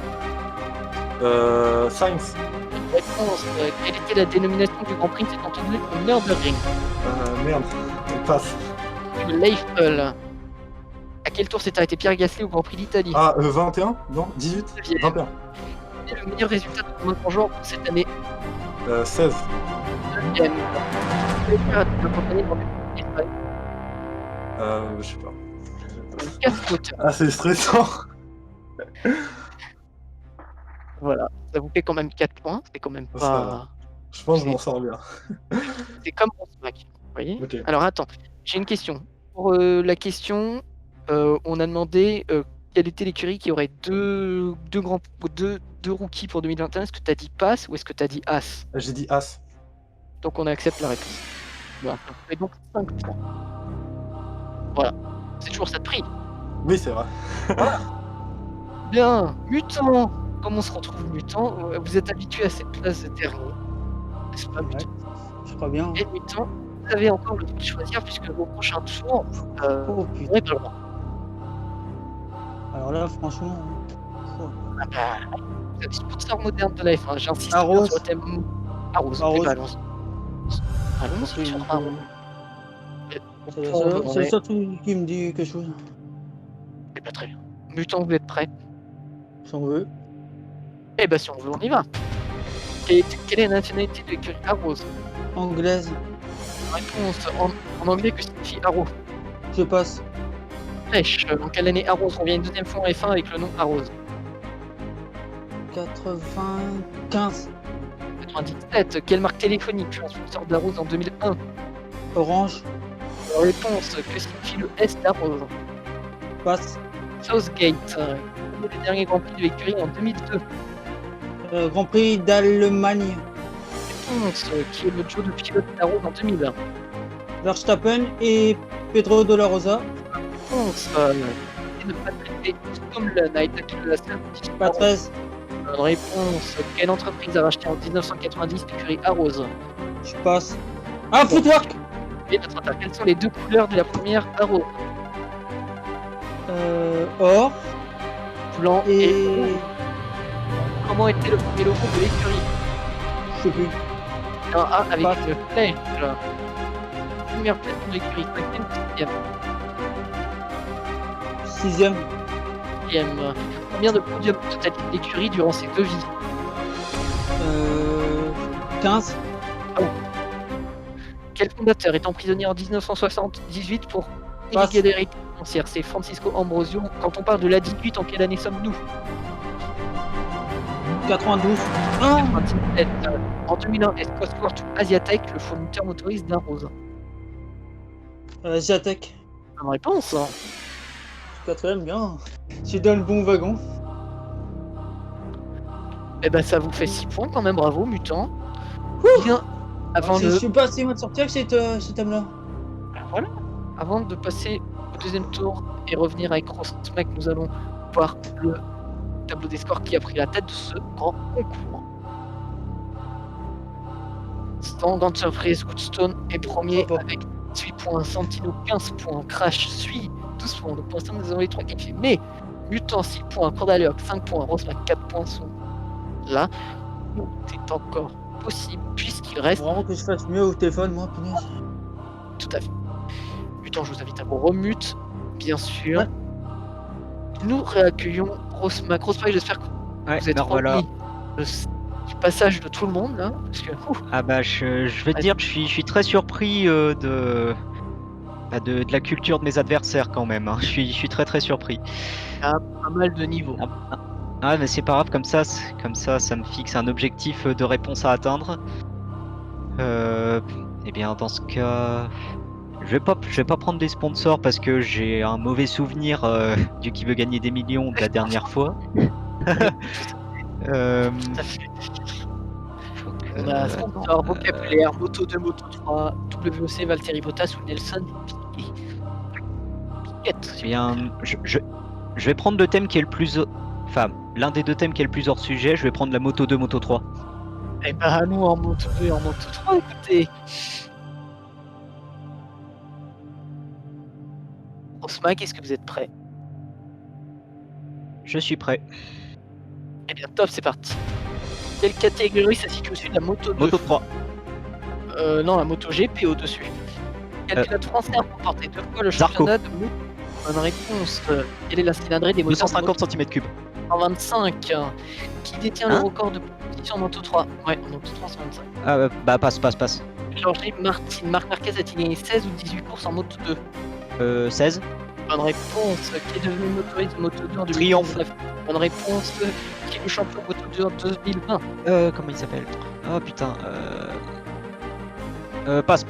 Sainz. Réponse. Quelle était la dénomination du Grand Prix s'étant tenu au Nürburgring? Merde. Passe. L'Eiffel. À quel tour s'est arrêté Pierre Gasly au Grand Prix d'Italie? 21? Non, 18? 21. Quel est le meilleur résultat de Romain Grosjean pour cette année? 16. Deuxième. Quel écurie a-t-il accompagné dans le Espagne? Je sais pas. Capote. Ah, c'est stressant. Voilà, ça vous fait quand même 4 points, c'est quand même Ça va. pas... Je pense que je m'en sors bien. C'est comme mon smack, vous voyez? Ok. Alors attends, j'ai une question. Pour la question, on a demandé quelle était l'écurie qui aurait deux rookies pour 2021. Est-ce que tu as dit passe ou est-ce que tu as dit as? J'ai dit As. Donc on accepte la réponse. Voilà. Et donc 5 points. Voilà. C'est toujours ça de prix. Oui, c'est vrai. Bien. Mutant. Comment on se retrouve mutant? Vous êtes habitué à cette place de dernier. N'est-ce pas, mutant? Je crois bien. Et mutant, vous avez encore le droit de choisir puisque au prochain tour, Oh vous putain. n'aurez pas le droit. Alors là, franchement. Oh. Ah bah, vous êtes sponsor moderne de la F1, j'insiste Arrose. sur le thème Arrose. Arrose. Eh ben, allons-y. Allons-y sur Arrose. C'est le seul truc qui me dit quelque chose. C'est pas très bien. Mutant, vous êtes prêts? Si on veut. Eh ben, si on veut, on y va. Quelle est la nationalité de l'écurie Arrows? Anglaise. Réponse en anglais, que signifie Arrow? Je passe. Flèche. En quelle année Arrows revient une deuxième fois en F1 avec le nom Arrows? 95. 97. Quelle marque téléphonique fut un sponsor d'Arrows en 2001? Orange. Réponse. Que signifie le S d'Arrows? Passe. Southgate. Le dernier Grand Prix de l'écurie en 2002. Grand Prix d'Allemagne. Réponse. Qui est le duo de pilote d'Arrows en 2001? Verstappen et Pedro de la Rosa. Réponse. De Patrick Stomlen a été la seule petite Pas 13. Bonne réponse. Quelle entreprise a racheté en 1990 l'écurie Arrows? Je passe. Ah, Footwork. Et notre attaque. Quelles sont les deux couleurs de la première Arrows? Or. Blanc et rouge. Comment était le premier logo de l'écurie? Je sais plus. Un A avec une flèche. Première place de l'écurie, 5e, 6e. 6e. 6e. Combien de podiums totalisent l'écurie durant ses deux vies? 15. Ah. Quel fondateur est emprisonné en 1978 pour Passe. illégalité financière? C'est Francisco Ambrosio. Quand on parle de l'A18, en quelle année sommes-nous? 92. Ah. 97. En 2001, est Cosworth ou Asiatech le fournisseur motoriste d'Arrows? Asiatech. Bonne réponse. 4ème, bien. Je suis dans le bon wagon. Eh ben ça vous fait 6 points quand même, bravo Mutant. Bien, avant Je suis pas assez loin de sortir avec cet homme-là. Voilà. Avant de passer au deuxième tour et revenir avec Rossmack, nous allons voir le tableau des scores qui a pris la tête de ce grand concours. Sans grande surprise, Woodstone est premier avec 18 points, Santino 15 points, Crash suit 12 points, donc pour l'instant nous avons les 3 qualifiés. Mais Mutant 6 points, Cordaleoc 5 points, Rossmack 4 points sont là. C'est encore possible puisqu'il reste. Vraiment que je fasse mieux au téléphone, moi, punaise. Tout à fait. Mutant, je vous invite à vous remute, bien sûr. Ouais. Nous réaccueillons Rossmack. Rossmack, j'espère que vous êtes remis du passage de tout le monde là, parce que. Ah bah je vais te dire, je suis très surpris de la culture de mes adversaires quand même. Hein. Je suis très surpris. Il y a pas mal de niveaux. Ah mais c'est pas grave, comme ça ça me fixe un objectif de réponse à atteindre. Et bien dans ce cas, je vais pas prendre des sponsors parce que j'ai un mauvais souvenir du qui veut gagner des millions de la dernière fois. On a sponsor, vocabulaire, Moto 2, Moto 3, WEC, Valtteri Bottas ou Nelson Piquet. Bien, je vais prendre le thème qui est le plus... Enfin, l'un des deux thèmes qui est le plus hors sujet, je vais prendre la Moto 2, Moto 3. Eh ben, nous en Moto 2 et en Moto 3, écoutez. Rossmack, est-ce que vous êtes prêts? Je suis prêt. Eh bien, top, c'est parti. Quelle catégorie ça situe au-dessus de la Moto 2? Moto 3. Non, la Moto GP au-dessus. Quel pilote français a remporté 2 fois le championnat de moto? Bonne réponse. Quelle est la cylindrée des moteurs? 250 cm3. 125. Qui détient le record de position en Moto 3? Ouais, en Moto 3, 125. Ah bah passe. Georges Martin. Marc Marquez a-t-il gagné 16 ou 18 courses en Moto 2? 16. Bonne réponse. Qui est devenu motoriste Moto 2 en 2019? Bonne réponse. Qui est le champion Moto 2 en 2020? Comment il s'appelle? Oh putain. Passe.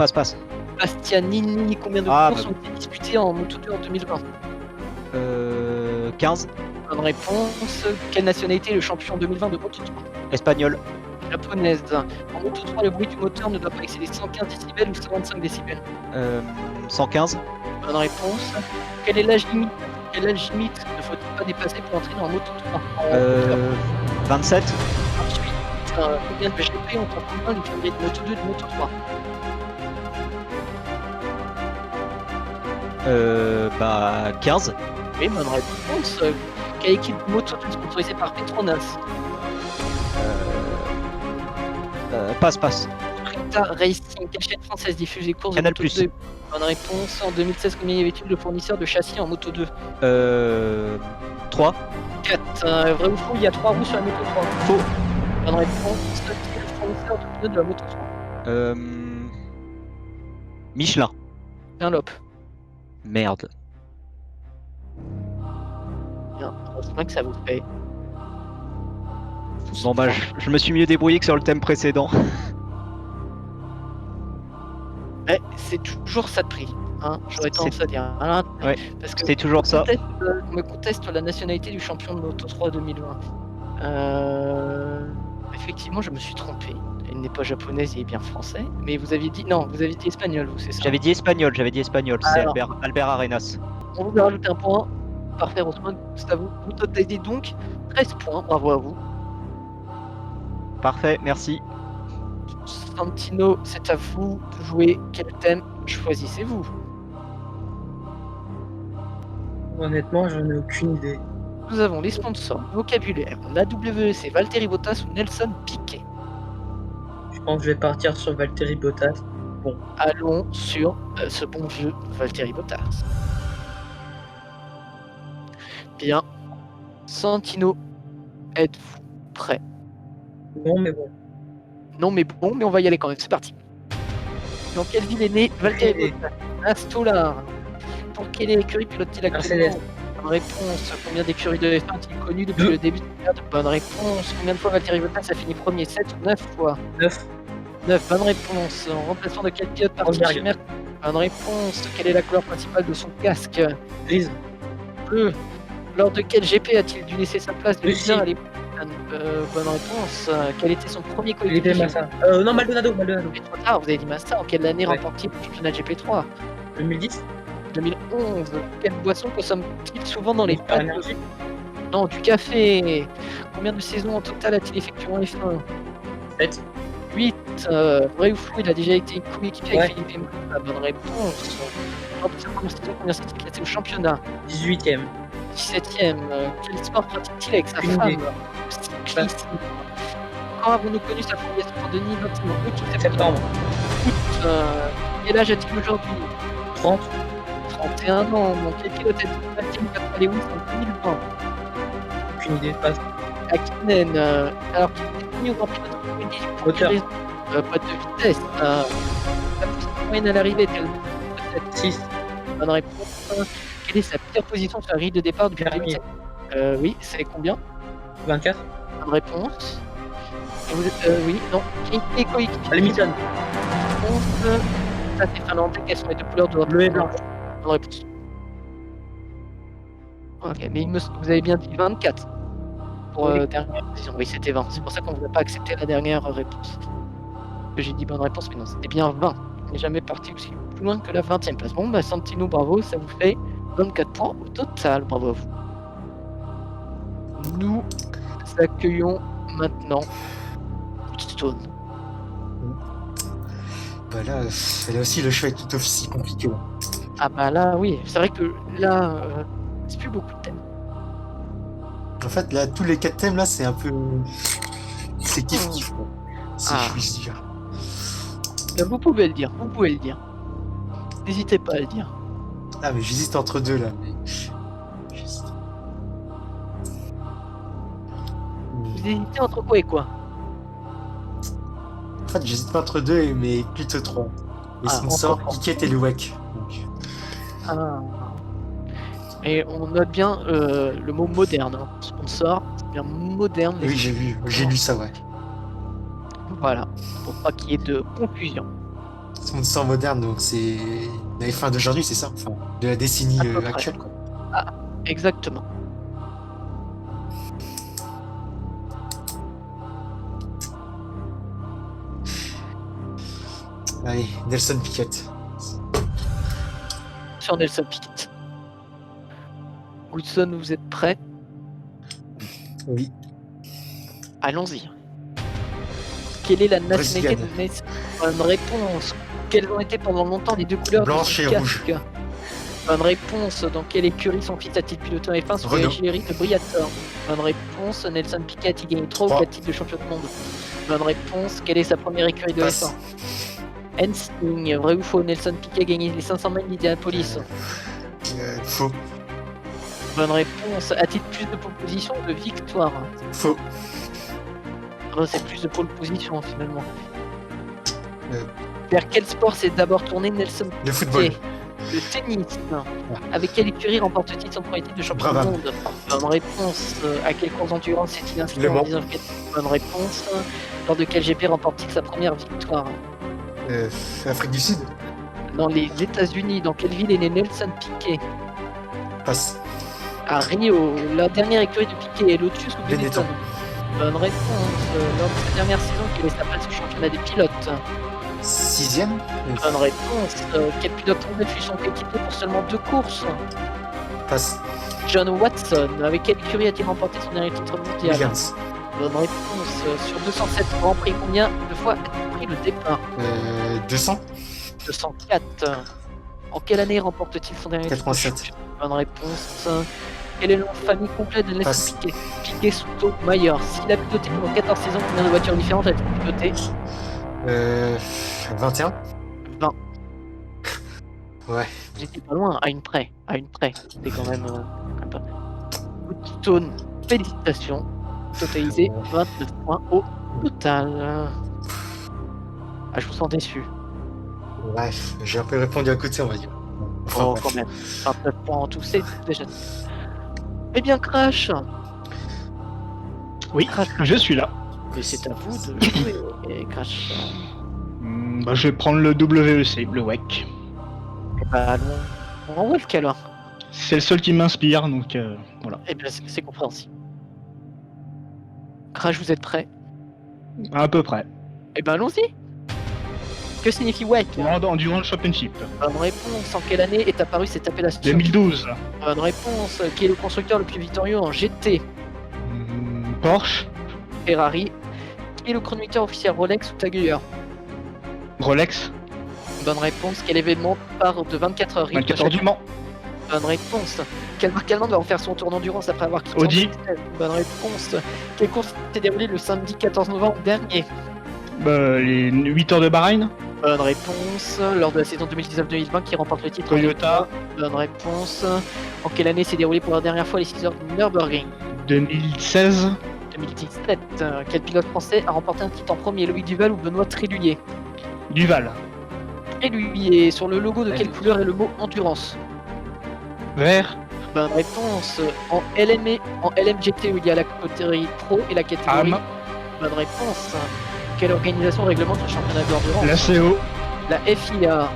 Bastianini. Combien de courses ont été disputées en Moto 2 en 2020? 15. Bonne réponse. Quelle nationalité est le champion 2020 de Moto 3? Espagnol. Japonaise. En Moto 3, le bruit du moteur ne doit pas excéder 115 décibels ou 125 décibels? 115. Bonne réponse. Quel est l'âge limite? Quel âge limite ne faut-il pas dépasser pour entrer dans Moto 3? 27. Ensuite, combien de GP ont en commun les calendriers de Moto 2 et de Moto 3? 15. Oui, bonne réponse. Quelle équipe de Moto 2 sponsorisée par Petronas? Passe. Toyota Racing, quelle chaîne française diffusée course de Canal+. Moto 2? Bonne réponse. En 2016, combien y avait-il de fournisseurs de châssis en Moto 2? 3. 4. Vrai ou faux, il y a 3 roues sur la Moto 3. Faux. Bonne réponse. Quel est le fournisseur de pneus de la Moto 3? Michelin. Dunlop. Merde. Bien, heureusement que ça vous fait. Bon bah je me suis mieux débrouillé que sur le thème précédent. Mais c'est toujours ça de prix. Hein, j'aurais tendance à dire. Hein, Ouais, parce que c'est toujours ça. On me conteste la nationalité du champion de Moto 3 2020. Effectivement, je me suis trompé. Il n'est pas japonaise, il est bien français. Mais vous aviez dit non, vous avez dit espagnol, vous, c'est ça? J'avais dit espagnol. C'est Alors. Albert Arenas. On vous a rajouté un point. Parfait, Rosemont, c'est à vous. Vous totalisez donc 13 points. Bravo à vous. Parfait, merci. Santino, c'est à vous de jouer. Quel thème choisissez-vous? Honnêtement, j'en ai aucune idée. Nous avons les sponsors, vocabulaire, la WEC, Valtteri Bottas ou Nelson Piquet. Je pense que je vais partir sur Valtteri Bottas. Bon, allons sur ce bon vieux Valtteri Bottas. Bien. Santino, êtes-vous prêt? Non, mais bon. Non, mais bon, mais on va y aller quand même. C'est parti. Dans quelle ville est né Valtteri Bottas? Astolar. Pour quelle écurie pilote-t-il actuellement? Bonne réponse. Combien d'écuries de F1 a-t-il connu depuis le début de la carrière? Bonne réponse. Combien de fois Valtteri Bottas a fini premier? 7 ou 9 fois? 9. 9. Bonne réponse. En remplacement de quel pilote parti chez Merck? Bonne réponse. Quelle est la couleur principale de son casque? Grise. Bleu. Lors de quel GP a-t-il dû laisser sa place de leader à l'époque? Bonne réponse. Quel était son premier coéquipier? Massa. Non, Maldonado. Mais trop tard, vous avez dit Massa. En quelle année remporte-t-il le championnat GP3? 2010. 2011. Quelle boisson consomme-t-il souvent dans les pâtes? Non, du café. Combien de saisons en total a-t-il effectué en F1? 7. 8. Vrai ou faux, il a déjà été coéquipier avec Philippe Massa. Bonne réponse. Lors de sa première saison, combien s'est-il classé au championnat? 18ème. 17ème. Quel sport pratique-t-il avec sa femme? Cyclisme. Quand avons-nous connu sa première randonnée? 21 août ou septembre? Août. Quel âge a-t-il aujourd'hui? 30. 31 ans. Donc, quel pilote a-t-il battu à Lewis en 2020? Aucune idée, passe. Hakkinen. Alors, qui était connu au Grand Prix de 2018 pour quelle raison? Pas de vitesse. La position moyenne à l'arrivée est-elle peut-être 6. Bonne réponse. Quelle est sa pire position sur la grille de départ du premier? Oui, c'est combien? 24. Bonne réponse. Oui, non. Qui est coéquipier? Hamilton. Ça c'est finlandais. Quelles sont les deux couleurs de bleu et blanc? Bonne réponse. Ok, mais vous avez bien dit 24 pour dernière position. Oui, c'était 20. C'est pour ça qu'on ne voulait pas accepter la dernière réponse. J'ai dit bonne réponse, mais non, c'était bien 20. On n'est jamais parti aussi plus loin que la 20e place. Bon, bah Santino, bravo, ça vous fait 24 points au total. Bravo à vous. Nous accueillons maintenant Stone. Bah là aussi, le choix est tout aussi compliqué. Ah bah là, oui. C'est vrai que là, c'est plus beaucoup de thèmes. En fait, là, tous les 4 thèmes, là, c'est un peu... C'est kiff-kiff, quoi. Si je puis dire. Vous pouvez le dire, N'hésitez pas à le dire. Ah, mais j'hésite entre deux, là. Mais... J'hésite. Vous hésitez entre quoi et quoi? En fait, j'hésite pas entre deux, mais plutôt 3. Les sponsors, Piquet et Louek. Et on note bien le mot moderne. Hein. Sponsor, c'est bien moderne. Oui, j'ai lu ça, ouais. Voilà, pour pas qu'il y ait de confusion. Sponsor moderne, donc c'est la F1 d'aujourd'hui, c'est ça? Enfin, de la décennie actuelle, quoi. Ah, exactement. Allez, Nelson Piquet. Sur Nelson Piquet. Goodson, vous êtes prêts? Oui. Allons-y. Quelle est la nationalité de Nelson? Bonne réponse. Quelles ont été pendant longtemps les deux couleurs blanche de et casque? rouge. Bonne réponse. Dans quelle écurie son fils a-t-il piloté en F1 sur la Renault. Géry de Briator? Bonne réponse. Nelson Piquet a-t-il gagné 3 ou 4 titres de champion du monde? Bonne réponse. Quelle est sa première écurie de Passe. F1? Ensting. Vrai ou faux? Nelson Piquet a gagné les 500 miles d'Indianapolis. Faux. Bonne réponse. A-t-il plus de pole position ou de victoire? Faux. Oh, c'est plus de pole position finalement. Euh. Vers quel sport s'est d'abord tourné Nelson Piquet? Le football. Le tennis. Avec quelle écurie remporte-t-il son premier titre de champion du Brabham. monde? Bonne réponse. À quelle course d'endurance s'est-il inscrit Le en Mans. 1994? Bonne réponse. Lors de quel GP remporte-t-il sa première victoire? Afrique du Sud. Dans les États-Unis, dans quelle ville est né Nelson Piquet? Passe. À Rio. La dernière écurie de Piquet est Lotus ou Benetton? Benetton. Bonne réponse. Lors de sa dernière saison, quelle est sa place au championnat des pilotes? 6ème. Bonne réponse. Quel pilote anglais fut son coéquipier pour seulement 2 courses? Passe. John Watson. Avec quelle écurie a-t-il remporté son dernier titre mondial? Williams. Bonne réponse. Sur 207 Grands Prix, combien de fois a-t-il pris le départ? 200. 204. En quelle année remporte-t-il son dernier titre? 87. Bonne réponse. Quel est le nom de famille complet de Nelson Passe. Piquet? Piquet Souto Mayer. S'il a piloté pendant 14 saisons, combien de voitures différentes a-t-il piloté? 21. 20. Ouais. J'étais pas loin, à une près. À une près. C'était quand même un peu. Stone, félicitations. Totalisé 29 points au total. Ah, je vous sens déçu. Ouais, j'ai un peu répondu à côté, on va dire. Enfin, Oh, bref. quand même. 29 points en tout, c'est déjà. Eh bien, Crash, Oui, je suis là. mais c'est à vous de jouer. Et Crash. Bah, je vais prendre le WEC, le WEC. Bah, allons. On envoie le câlin. C'est le seul qui m'inspire, donc voilà. Eh bien, c'est compréhensible. Crash, vous êtes prêts? À peu près. Eh ben, allons-y. Que signifie WEC? Endurance Championship. Bonne réponse. En quelle année est apparue cette appellation? 2012. Bonne réponse. Qui est le constructeur le plus victorieux en GT? Porsche. Ferrari. Qui est le chronométreur officiel Rolex ou Tag Heuer? Rolex. Bonne réponse. Quel événement part de 24 heures 24 heures du Mans. Bonne réponse. Quelle marque allemande va refaire son tour d'endurance après avoir quitté Audi. Bonne réponse. Quelle course s'est déroulée le samedi 14 novembre dernier? Les 8 heures de Bahreïn. Bonne réponse. Lors de la saison 2019-2020, qui remporte le titre? Toyota. Bonne réponse. En quelle année s'est déroulé pour la dernière fois les 6 heures de Nürburgring? 2016. 2017. Quel pilote français a remporté un titre en premier, Loïc Duval ou Benoît Trélulier? Duval. Trélulier. Sur le logo de quelle couleur est le mot endurance? Vert. Bonne réponse. En LMGT, où il y a la catégorie Pro et la catégorie. AM. Bonne réponse. Quelle organisation réglemente le championnat d'endurance? La CO. La FIA.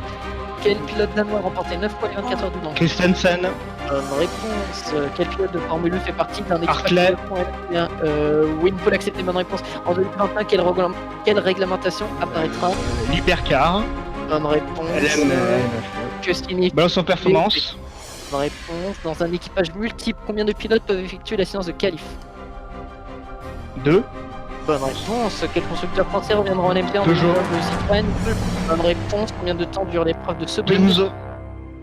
Quel pilote danois a remporté 9 fois les 24 heures du Mans? Christensen. Bonne réponse. Quel pilote de Formule 1 fait partie d'un équipage Hartley. de F1? Win Paul accepté. Bonne réponse. En 2021, quelle réglementation apparaîtra? L'hypercar. Bonne réponse. Que signifie Balance en performance. Bonne réponse. Dans un équipage multiple, combien de pilotes peuvent effectuer la séance de qualif? 2. Bonne réponse. Quel constructeur français reviendra en MP en Peugeot. de Citroën? Bonne réponse. Combien de temps dure l'épreuve de Sebring?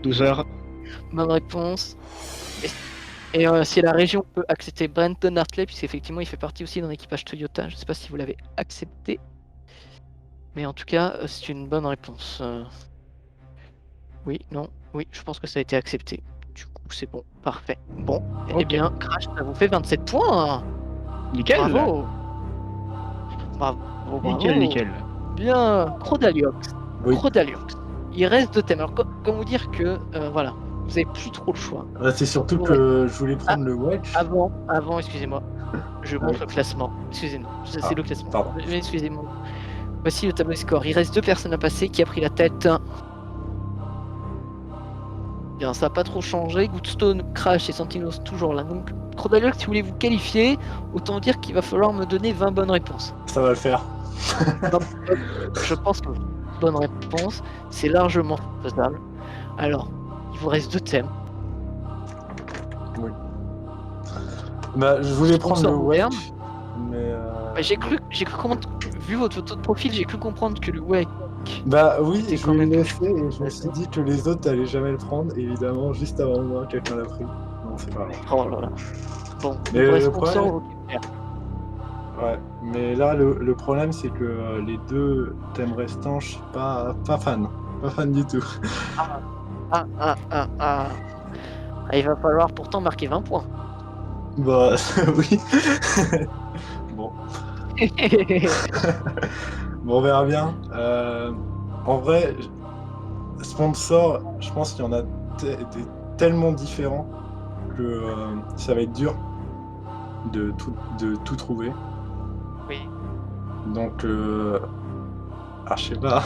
12 heures. Bonne réponse. Et si la région peut accepter Brenton Hartley, puisqu'effectivement il fait partie aussi d'un équipage Toyota. Je ne sais pas si vous l'avez accepté. Mais en tout cas, c'est une bonne réponse. Oui, non, oui, je pense que ça a été accepté. Du coup, c'est bon, parfait. Bon, eh Ok. bien, Crash, ça vous fait 27 points. Nickel. Bravo. Bravo, Nickel, bravo. nickel. Bien, Crodaliox. Oui. Crodaliox. Il reste 2 thèmes. Alors, comment vous dire que, voilà, vous avez plus trop le choix. C'est surtout que je voulais prendre le wedge. Avant, excusez-moi. Je montre le classement. Excusez-moi, c'est le classement. pardon. Excusez-moi. Voici le tableau de score. Il reste 2 personnes à passer. Qui a pris la tête? Bien, ça n'a pas trop changé. Goodstone, Crash et Santinos toujours là. Donc, Crodaliox, si vous voulez vous qualifier, autant dire qu'il va falloir me donner 20 bonnes réponses. Ça va le faire. Je pense que bonne réponse, c'est largement faisable. Alors, il vous reste 2 thèmes. Oui. Bah, je voulais prendre le wedge, terme. mais J'ai cru vu votre photo de profil, j'ai cru comprendre que le WEC. Bah oui, C'était je quand l'ai même laissé et je me suis dit que les autres allaient jamais le prendre. Évidemment, juste avant moi, quelqu'un l'a pris. Non, c'est pas grave. Oh là là. Bon, Mais le vrai le sponsor problème- au Québec. Ouais, mais là, le problème, c'est que les deux thèmes restants, je suis pas fan. Pas fan du tout. Ah, il va falloir pourtant marquer 20 points. Bah, oui. Bon. Bon, on verra bien. En vrai, sponsor, je pense qu'il y en a tellement différents que ça va être dur de tout trouver. Oui. Donc, je sais pas.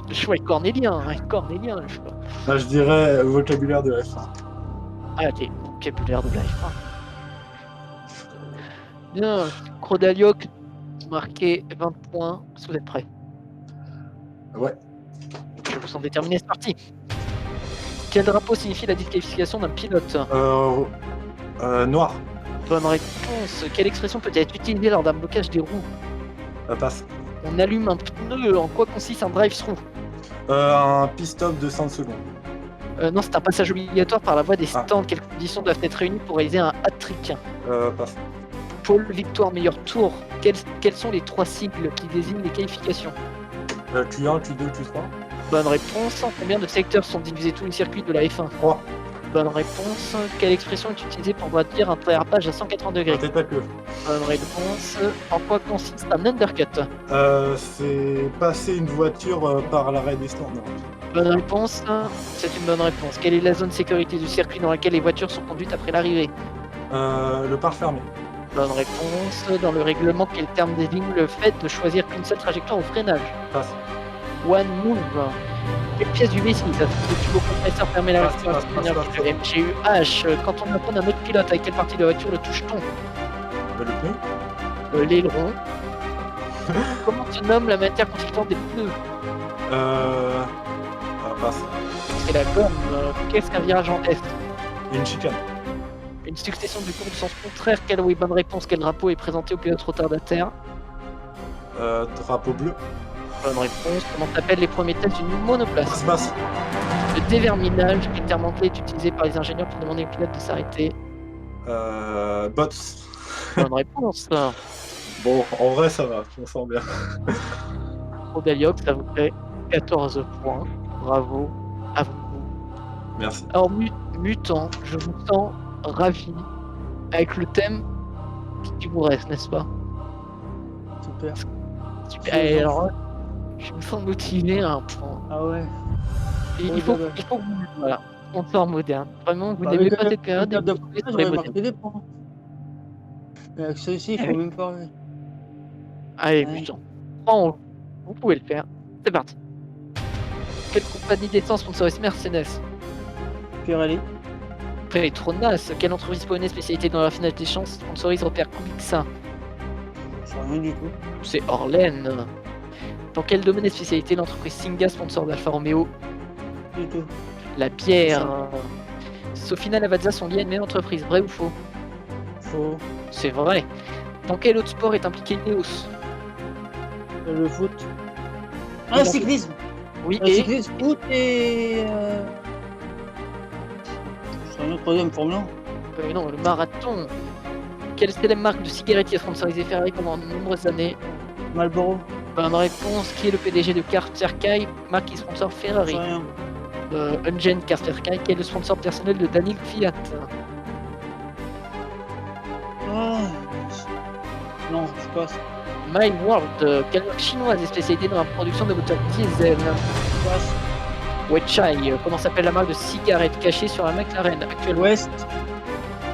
Le choix est cornélien, le choix. Là, je dirais vocabulaire de F1. Ah, ok, vocabulaire de la F1. Bien, Crodalioc, marqué 20 points. Est-ce que vous êtes prêts? Ouais. Je vous sens déterminé, c'est parti. Quel drapeau signifie la disqualification d'un pilote? Noir. Bonne réponse. Quelle expression peut être utilisée lors d'un blocage des roues? Passe. On allume un pneu. En quoi consiste un drive-through? Un pit-stop de 100 secondes. Non, c'est un passage obligatoire par la voie des stands. Quelles conditions doivent être réunies pour réaliser un hat-trick? Passe. Pôle, victoire, meilleur tour. Quels sont les 3 sigles qui désignent les qualifications? Q1, Q2, Q3. Bonne réponse. En combien de secteurs sont divisés tous les circuits de la F1? 3. Bonne réponse. Quelle expression est utilisée pour dire un dérapage à 180 degrés? Tête à queue. Bonne réponse. En quoi consiste un undercut? C'est passer une voiture par l'arrêt des stands. Bonne réponse. C'est une bonne réponse. Quelle est la zone sécurité du circuit dans laquelle les voitures sont conduites après l'arrivée? Le pare fermé. Bonne réponse. Dans le règlement, quel terme désigne le fait de choisir qu'une seule trajectoire au freinage? Passe. One move. Quelle pièce du V6 ça se trouve au compresseur permet la respiration d'énergie de MGU-H. Quand on apprend un autre pilote, avec quelle partie de la voiture le touche-t-on? Le pneu. L'aileron. Comment se nomme la matière constituante des pneus? Passe. C'est la gomme. Qu'est-ce qu'un virage en S? Une chicane. Une succession de cours de sens contraire. Quelle bonne réponse? Quel drapeau est présenté au pilote retardataire? Drapeau bleu. Bonne réponse. Comment s'appellent les premiers tests d'une monoplace? Passe. Le déverminage, quel terme anglais est utilisé par les ingénieurs pour demander au pilote de s'arrêter? Bots. Bonne réponse. Bon, en vrai, ça va, je m'en sens bien. Rodalioc, ça vous fait 14 points. Bravo à vous. Merci. Alors, Mutant, je vous sens ravi avec le thème qui vous reste, n'est-ce pas? Super. Super. Et alors, je me sens motivé à un point. Ah ouais. Et il faut que vous... Voilà. On sort moderne. Vraiment, vous Bah, n'aimez avec pas un- cette période et un vous carte de trouvez pointage, sur les j'aurais modèles. marqué des points. Mais avec celui-ci, il faut oui. même pas. Allez, Ouais. Mutant. Prends, vous pouvez le faire. C'est parti. Quelle compagnie d'essence sponsorise Mercedes? Pirelli. Petronas. Quelle entreprise polonaise spécialisée dans le raffinage d'essence sponsorise Repère Kubica? C'est rien du tout. C'est Orlen. Dans quel domaine est spécialité l'entreprise Singa, sponsor d'Alfa Romeo? Du tout. La bière. Sofina et Lavazza sont liés à une même entreprise, vrai ou faux? Faux. C'est vrai. Dans quel autre sport est impliqué Ineos? Le foot. Et Ah, dans- cyclisme. Oui, Le et cyclisme, foot et. C'est un autre troisième Formule 1. non, le marathon. Quelle célèbre marque de cigarettes a sponsorisé Ferrari pendant de nombreuses années? Marlboro. Bonne réponse. Qui est le PDG de Carter-Kai, marque qui sponsor Ferrari? C'est rien. Ungen Carter-Kai, qui est le sponsor personnel de Daniel Fiat? Ah. Non, je passe. My World, quelle marque chinoise est spécialisée dans la production de moteurs diesel? Je passe. Weichai, comment s'appelle la marque de cigarettes cachée sur la McLaren actuellement? West.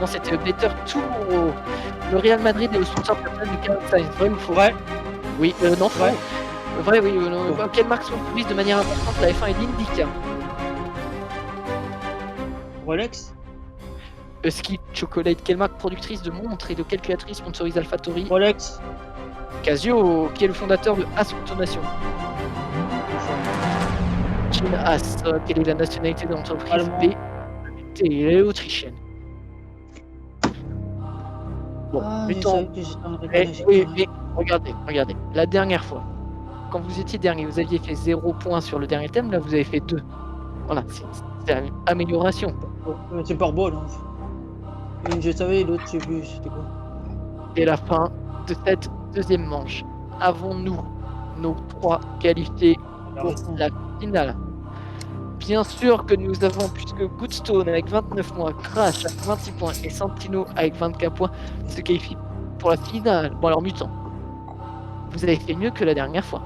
Non, c'était Better Tour. Le Real Madrid est le sponsor personnel de Carlos Sainz, vrai ou faux? Ouais. Oui, non, faux. Ouais. Vrai, oui. Non. Quelle marque sponsorise de manière importante la F1 et l'IndyCar? Rolex. Ski Chocolate, quelle marque productrice de montres et de calculatrices sponsorise AlphaTauri? Rolex. Casio, qui est le fondateur de Haas Automation? Gene Haas, quelle est la nationalité de l'entreprise? Allemand. B. Elle est autrichienne. Bon, Ah, le j'ai temps. savais que j'étais en train de regarder, j'ai Oui, cru. mais regardez. La dernière fois, quand vous étiez dernier, vous aviez fait 0 points sur le dernier thème, là vous avez fait 2. Voilà, c'est une amélioration. C'est par bol. Hein. Une je savais, l'autre je sais plus, c'était quoi. Et la fin de cette deuxième manche. Avons-nous nos 3 qualifiés pour la finale? Bien sûr que nous avons, puisque Goodstone avec 29 points, Crash avec 26 points et Santino avec 24 points se qualifient pour la finale. Bon alors mutant, vous avez fait mieux que la dernière fois.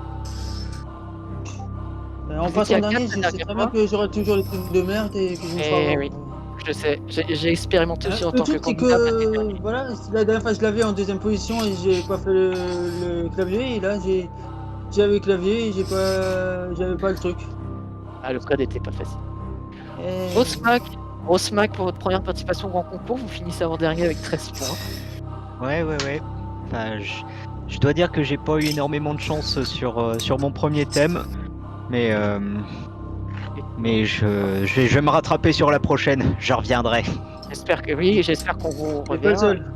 En passant d'année, je sais très bien que j'aurai toujours les trucs de merde et que je ne serai pas. Oui, je sais, j'ai expérimenté aussi en Le tant que truc c'est candidat. que voilà, la dernière fois je l'avais en deuxième position et j'ai pas fait le clavier et là j'avais le clavier et j'avais pas le truc. Ah, le code était pas facile. Rosmac pour votre première participation au grand concours, vous finissez avant-dernier avec 13 points. Ouais. Enfin, je dois dire que j'ai pas eu énormément de chance sur mon premier thème, mais je vais me rattraper sur la prochaine, je reviendrai. J'espère qu'on vous T'es pas le revient. seul.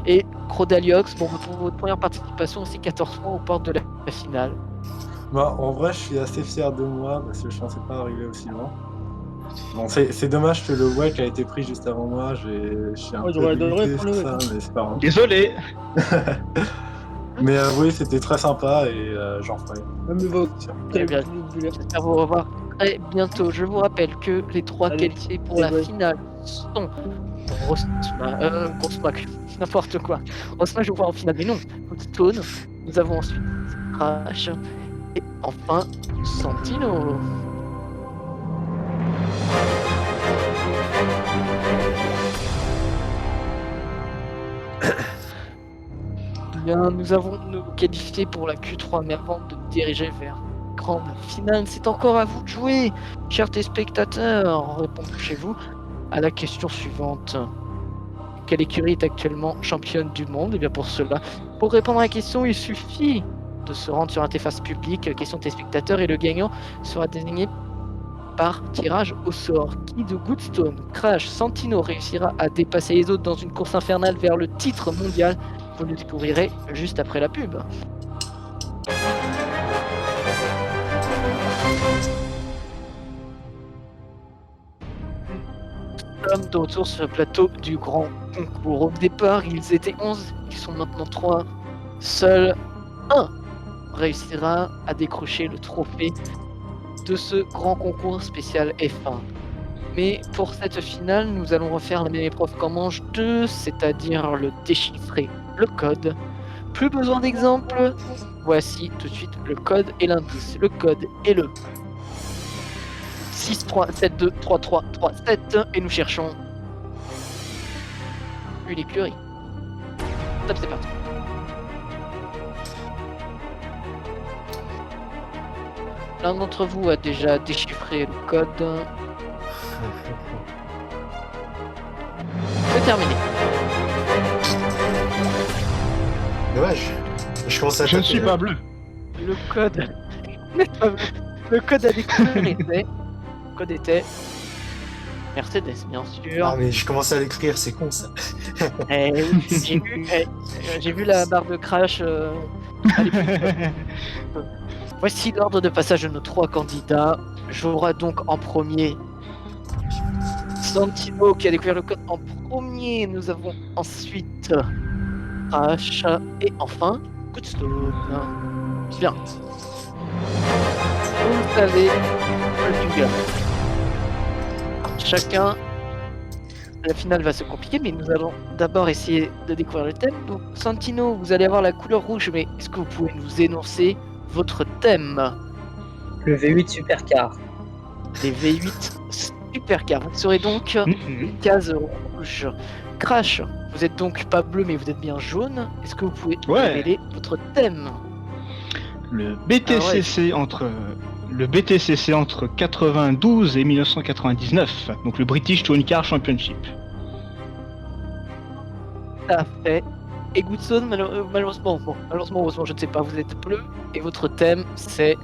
Et Crodaliox, bon, pour votre première participation aussi, 14 points aux portes de la finale. Bah, en vrai, je suis assez fier de moi parce que je pensais pas arriver aussi loin. Bon, c'est dommage que le WEC a été pris juste avant moi. Je suis un peu j'aurais adoré dégoûté prendre sur le ça, WEC. mais c'est pas grave. Désolé. Mais oui, c'était très sympa et j'en ferai. Très bien. J'espère vous revoir très bientôt. Je vous rappelle que les 3 qualifiés pour la finale sont Rosmac, n'importe quoi. Rosmac, je vous vois en finale, mais non. Stone. Nous avons ensuite Crash et enfin Santino. Bien, nous avons nos qualifiés pour la Q3, mais avant de diriger vers la grande finale, c'est encore à vous de jouer, chers téléspectateurs. Répondez chez vous à la question suivante. Quelle écurie est actuellement championne du monde? Et bien pour cela, pour répondre à la question, il suffit de se rendre sur l'interface publique, question téléspectateurs, et le gagnant sera désigné par tirage au sort. Qui de Goodstone, Crash, Santino réussira à dépasser les autres dans une course infernale vers le titre mondial? Vous le découvrirez juste après la pub. Nous sommes de retour sur le plateau du grand concours. Au départ, ils étaient 11, ils sont maintenant 3. Seul un réussira à décrocher le trophée de ce grand concours spécial F1. Mais pour cette finale, nous allons refaire la même épreuve qu'en manche 2, c'est-à-dire le déchiffrer le code. Plus besoin d'exemple, voici tout de suite le code et l'indice. Le code est le 637233337 et nous cherchons une écurie. Top, c'est parti. L'un d'entre vous a déjà déchiffré le code. C'est terminé. Dommage. Je commence à Je ne suis pas bleu. Le code. Le code à découvrir était. Le code était. Mercedes, bien sûr. Ah, mais je commençais à l'écrire, c'est con ça. J'ai vu la barre de crash. Voici l'ordre de passage de nos 3 candidats. J'aurai donc en premier Santino qui a découvert le code en premier. Nous avons ensuite Crash et enfin Goodstone. Bien. Vous savez le jingle. Chacun. La finale va se compliquer, mais nous allons d'abord essayer de découvrir le thème. Donc, Santino, vous allez avoir la couleur rouge, mais est-ce que vous pouvez nous énoncer votre thème? Le V8 Supercar. Les V8 Supercar. Vous serez donc une case rouge. Crash, vous êtes donc pas bleu, mais vous êtes bien jaune. Est-ce que vous pouvez révéler votre thème? Le BTCC le BTCC entre 92 et 1999, donc le British Touring Car Championship. Tout à fait. Et Goodstone, malheureusement, heureusement, je ne sais pas, vous êtes bleu, et votre thème, c'est...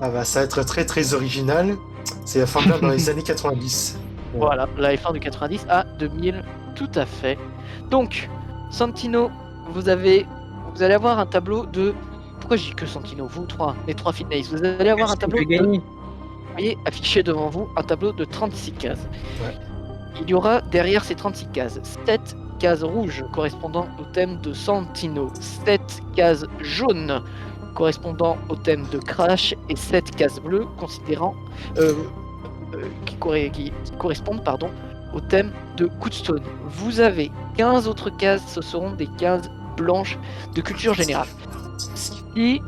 Ah bah ça va être très très original, c'est la Formule 1 dans les années 90. Voilà, la F1 de 90 à 2000, tout à fait. Donc, Santino, vous vous allez avoir un tableau de... Pourquoi j'ai que Santino? Vous trois, les 3 fitness. Vous allez avoir un tableau de... Vous voyez affiché devant vous un tableau de 36 cases. Ouais. Il y aura derrière ces 36 cases 7 cases rouges correspondant au thème de Santino, 7 cases jaunes correspondant au thème de Crash et 7 cases bleues qui correspondent au thème de Goodstone. Vous avez 15 autres cases, ce seront des cases blanches de culture générale. Si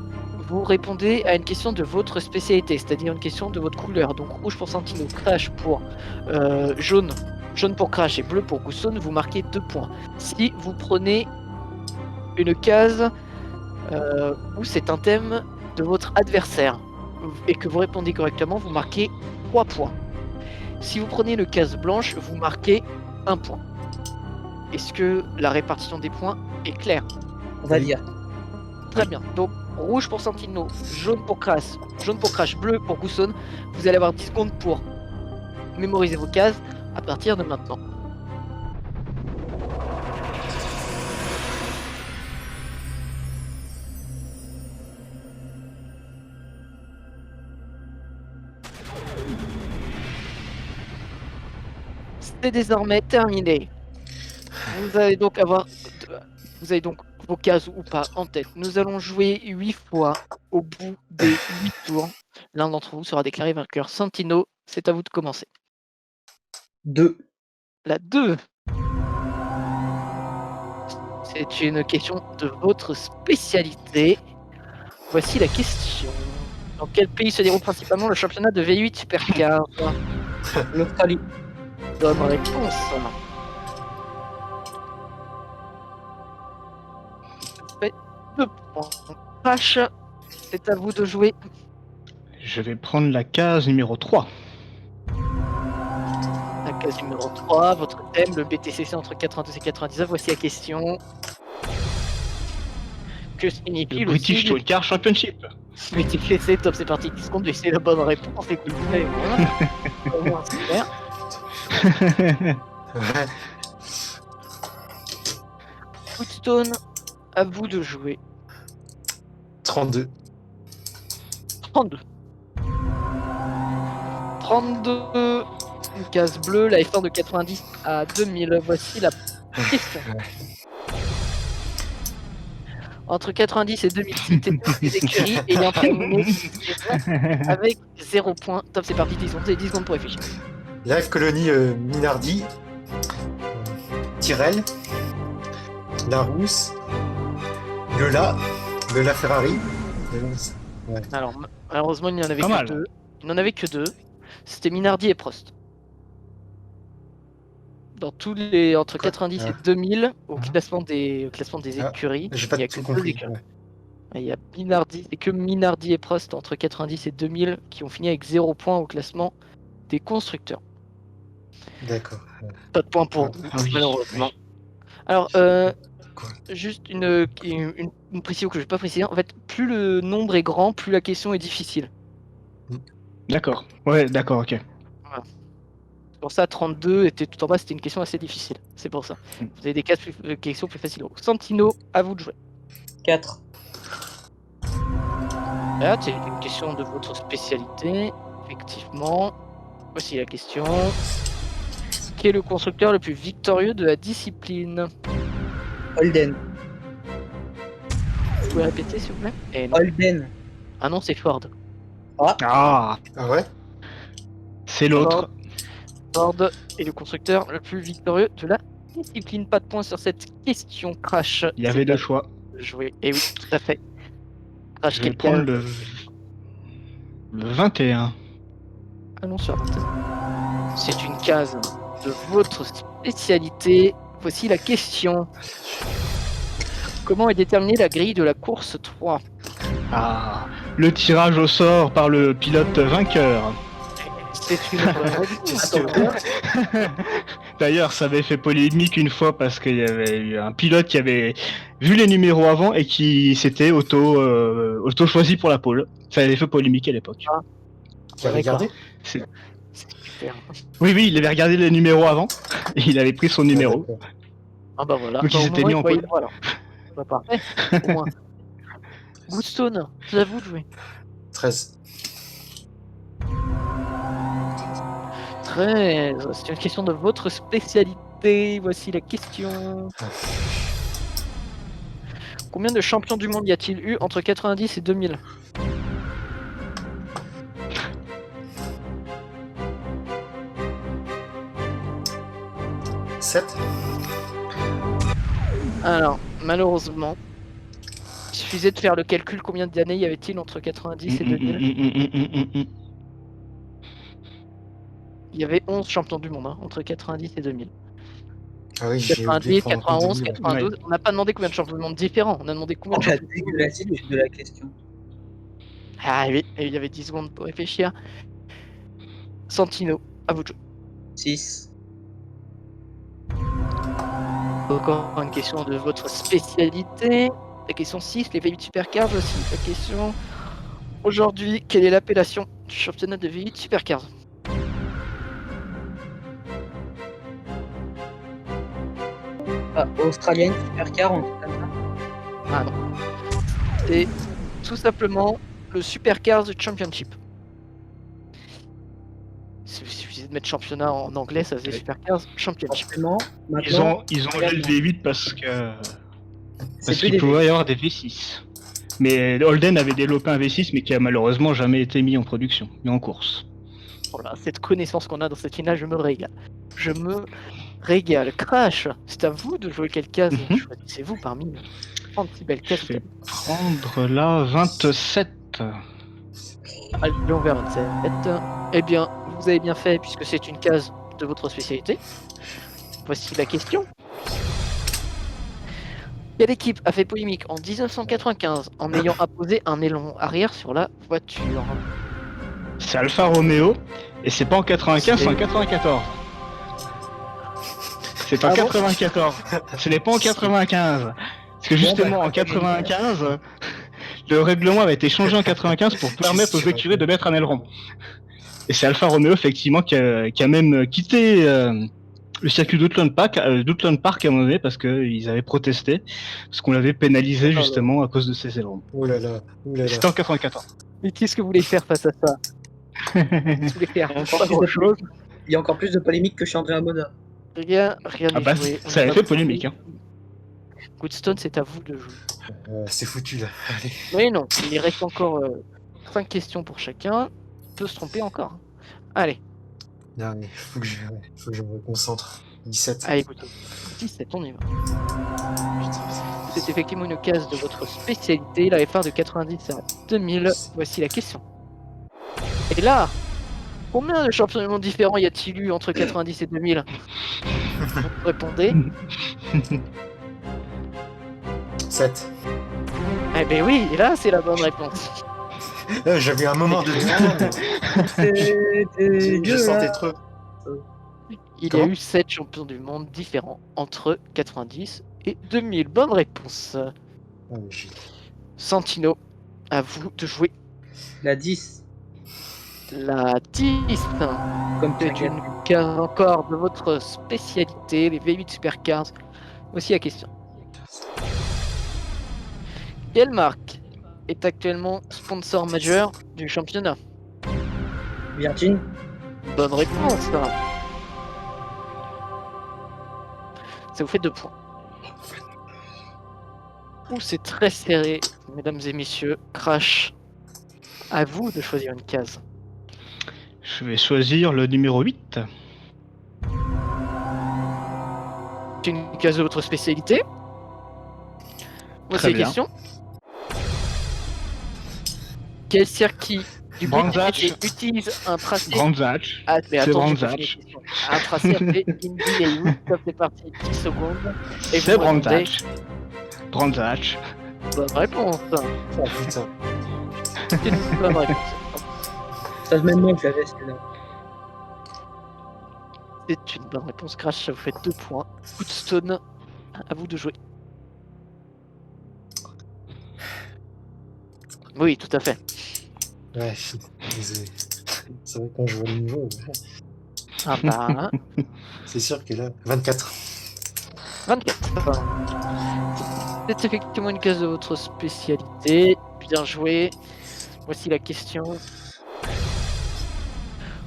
vous répondez à une question de votre spécialité, c'est-à-dire une question de votre couleur, donc rouge pour Santino, Crash pour jaune pour Crash et bleu pour Goodstone, vous marquez 2 points. Si vous prenez une case où c'est un thème de votre adversaire et que vous répondez correctement, vous marquez 3 points. Si vous prenez une case blanche, vous marquez 1 point. Est-ce que la répartition des points est claire? On va dire. Très bien. Donc rouge pour Santino, jaune pour Crash, bleu pour Goodstone. Vous allez avoir 10 secondes pour mémoriser vos cases à partir de maintenant. C'est désormais terminé. Vous allez donc vos cases ou pas en tête. Nous allons jouer 8 fois au bout des 8 tours. L'un d'entre vous sera déclaré vainqueur. Santino, c'est à vous de commencer. 2. La 2. C'est une question de votre spécialité. Voici la question. Dans quel pays se déroule principalement le championnat de V8 Supercar? L'Australie. Bonne réponse. Fait 2 points. Crash, c'est à vous de jouer. Je vais prendre la case numéro 3. La case numéro 3, votre thème, le BTCC entre 92 et 99. Voici la question. Que signifie le British Touring Car Championship? BTCC, top, c'est parti. 10 secondes, c'est la bonne réponse. Écoutez, au moins, c'est clair. Goodstone, à vous de jouer. 32. 32. 32. Une case bleue, la F1 de 90 à 2000. Voici la question. Entre 90 et 2000, c'était des écuries ayant terminé avec 0 points. Top, c'est parti, 10 secondes, c'est 10 secondes pour réfléchir. Live Colony Minardi, Tyrrell, Larousse, Lola Ferrari. Ouais. Alors, malheureusement, il n'y en avait que 2. Il n'en avait que 2. C'était Minardi et Prost. Dans tous les entre 90 et 2000, au classement des écuries, il n'y a que 2 écuries. Il y a Minardi, c'est que Minardi et Prost entre 90 et 2000 qui ont fini avec 0 points au classement des constructeurs. D'accord. Pas de points pour vous, malheureusement. Alors, juste une précision que je ne vais pas préciser. En fait, plus le nombre est grand, plus la question est difficile. D'accord. Ouais, d'accord, ok. Voilà. C'est pour ça, 32 était tout en bas, c'était une question assez difficile. C'est pour ça. Vous avez des questions plus faciles. Santino, à vous de jouer. 4. Là, c'est une question de votre spécialité. Effectivement. Voici la question. Qui est le constructeur le plus victorieux de la discipline? Holden. Vous pouvez répéter, s'il vous plaît? Holden. Ah non, c'est Ford. Ah ouais? C'est l'autre. Ford est le constructeur le plus victorieux de la discipline. Pas de points sur cette question. Crash. Il y avait 2 choix. Jouer. Et oui, tout à fait. Crash, je vais prendre le 21. Allons sur 21. C'est une case de votre spécialité. Voici la question. Comment est déterminée la grille de la course 3? Ah, le tirage au sort par le pilote vainqueur. C'est une réponse. D'ailleurs, ça avait fait polémique une fois parce qu'il y avait eu un pilote qui avait vu les numéros avant et qui s'était auto choisi pour la pole. Ça avait fait polémique à l'époque. Tu as regardé? C'est super. Oui, il avait regardé les numéros avant et il avait pris son numéro. Ah bah voilà. Donc ils s'étaient mis en pole. Voilà. Pas parfait, au moins. Goodstone, c'est à vous de jouer. 13. 13, c'est une question de votre spécialité. Voici la question. Combien de champions du monde y a-t-il eu entre 90 et 2000? « 7 ». Alors, malheureusement, il suffisait de faire le calcul combien d'années y avait-il entre 90 et 2000. Il y avait 11 champions du monde entre 90 et 2000. Ah oui, 90, 91, 92. On n'a pas demandé combien de champions du monde différents. On a demandé combien de champions du monde. De la question. Ah oui, et il y avait 10 secondes pour réfléchir. Santino, à vous de jouer. 6. Encore une question de votre spécialité. La question 6, les V8 Supercars aussi. La question aujourd'hui, quelle est l'appellation du championnat de V8 Supercars? Australienne, Supercar, on dit comme ça. Ah non. C'est tout simplement le Supercars Championship. Il suffisait de mettre championnat en anglais, ça faisait Supercars Championship. Ils ont enlevé le V8 parce qu'il pouvait y avoir des V6. Mais Holden avait développé un V6 mais qui a malheureusement jamais été mis en production, mis en course. Voilà, cette connaissance qu'on a dans cette finale, je me régale. Je me régale. Crash, c'est à vous de jouer quelle case? Choisissez-vous parmi 36 belles cases. Je vais prendre la 27. Allons vers 27. Eh bien, vous avez bien fait puisque c'est une case de votre spécialité. Voici la question. Quelle équipe a fait polémique en 1995 en ayant apposé un élan arrière sur la voiture? C'est Alfa Romeo et c'est pas en 95, c'est en 94. C'est en 94. Ce n'est pas en 95. Parce que justement en 95, le règlement avait été changé en 95 pour permettre aux écuries de mettre un aileron. Et c'est Alfa Romeo effectivement qui a même quitté le circuit d'Outland Park à un moment donné parce qu'ils avaient protesté, parce qu'on l'avait pénalisé justement à cause de ces ailerons. Oh là là, C'était en 94. Mais qu'est-ce que vous voulez faire face à ça? Vous voulez faire pas grand-chose. Il y a encore plus de polémique que chez Andrea Moda. Rien Ah bah, ça avait fait polémique. Hein. Goodstone, c'est à vous de jouer. C'est foutu là. Allez. Oui, non, il reste encore 5 questions pour chacun. On peut se tromper encore. Allez. Non, mais faut que je me concentre. 17. Allez, écoutez. 17, on y va. C'est effectivement une case de votre spécialité, la F1 de 90 à 2000. Voici la question. Et là, combien de champions du monde différents y a-t-il eu entre 90 et 2000? Vous répondez 7. Eh ben oui, et là, c'est la bonne réponse. J'avais un moment de doute. Je sentais trop. Il y a eu 7 champions du monde différents entre 90 et 2000. Bonne réponse. Santino, à vous de jouer. La 10. La 10. Comme c'est une case encore de votre spécialité, les V8 Supercars. Voici la question. Quelle marque est actuellement sponsor majeur du championnat? Virgin. Bonne réponse. Ça vous fait 2 points. Ouh, c'est très serré, mesdames et messieurs. Crash, à vous de choisir une case. Je vais choisir le numéro 8. C'est une case de votre spécialité. Voici la question. Quel circuit du Brands Hatch utilise un tracé Brands Hatch. Ah, mais C'est attends, Brands j'ai pas fini Hatch. la question. Un tracé appelé Indy Laywood. Ça fait partie 10 secondes. Et C'est vous Brands répondez- Hatch. Brands Hatch. Bonne réponse. Oh putain. C'est une bonne réponse. Ça se met moi que j'avais celle-là. C'est une bonne réponse. Crash, ça vous fait 2 points. Goodstone, à vous de jouer. Oui, tout à fait. Ouais, désolé. C'est vrai quand je vois le niveau. Ah bah. C'est sûr que là, 24. 24. C'est effectivement une case de votre spécialité. Bien joué. Voici la question.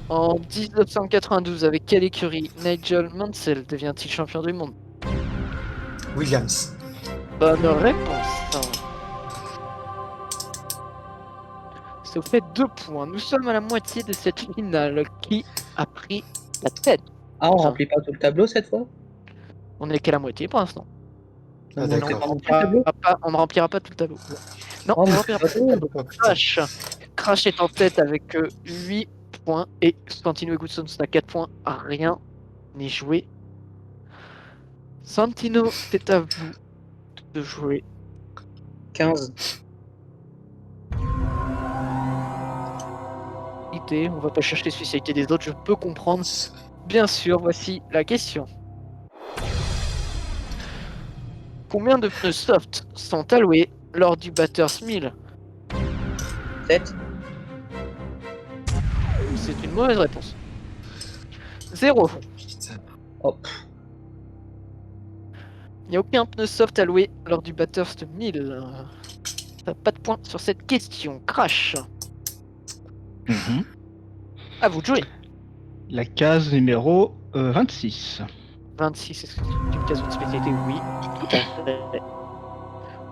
En 1992, avec quelle écurie Nigel Mansell devient-il champion du monde? Williams. Bonne réponse. Ça vous fait 2 points. Nous sommes à la moitié de cette finale. Qui a pris la tête? Ah, on remplit pas tout le tableau cette fois? On est qu'à la moitié pour l'instant. Ah, On d'accord. ne remplira pas tout le tableau. Non, Oh, on ne mais remplira pas tout le tableau. Crash. Crash est en tête avec 8 points et Santino et Goodson sont à 4 points. Rien n'est joué. Santino, c'est à vous de jouer. 15. On va pas chercher les spécialités des autres, je peux comprendre. Bien sûr, voici la question. Combien de pneus soft sont alloués lors du Bathurst 1000? 7. C'est une mauvaise réponse. 0. Hop. Il n'y a aucun pneu soft alloué lors du Bathurst 1000. T'as pas de points sur cette question. Crash. À vous de jouer. La case numéro 26. 26, est-ce que c'est une case de spécialité? Oui, tout à fait.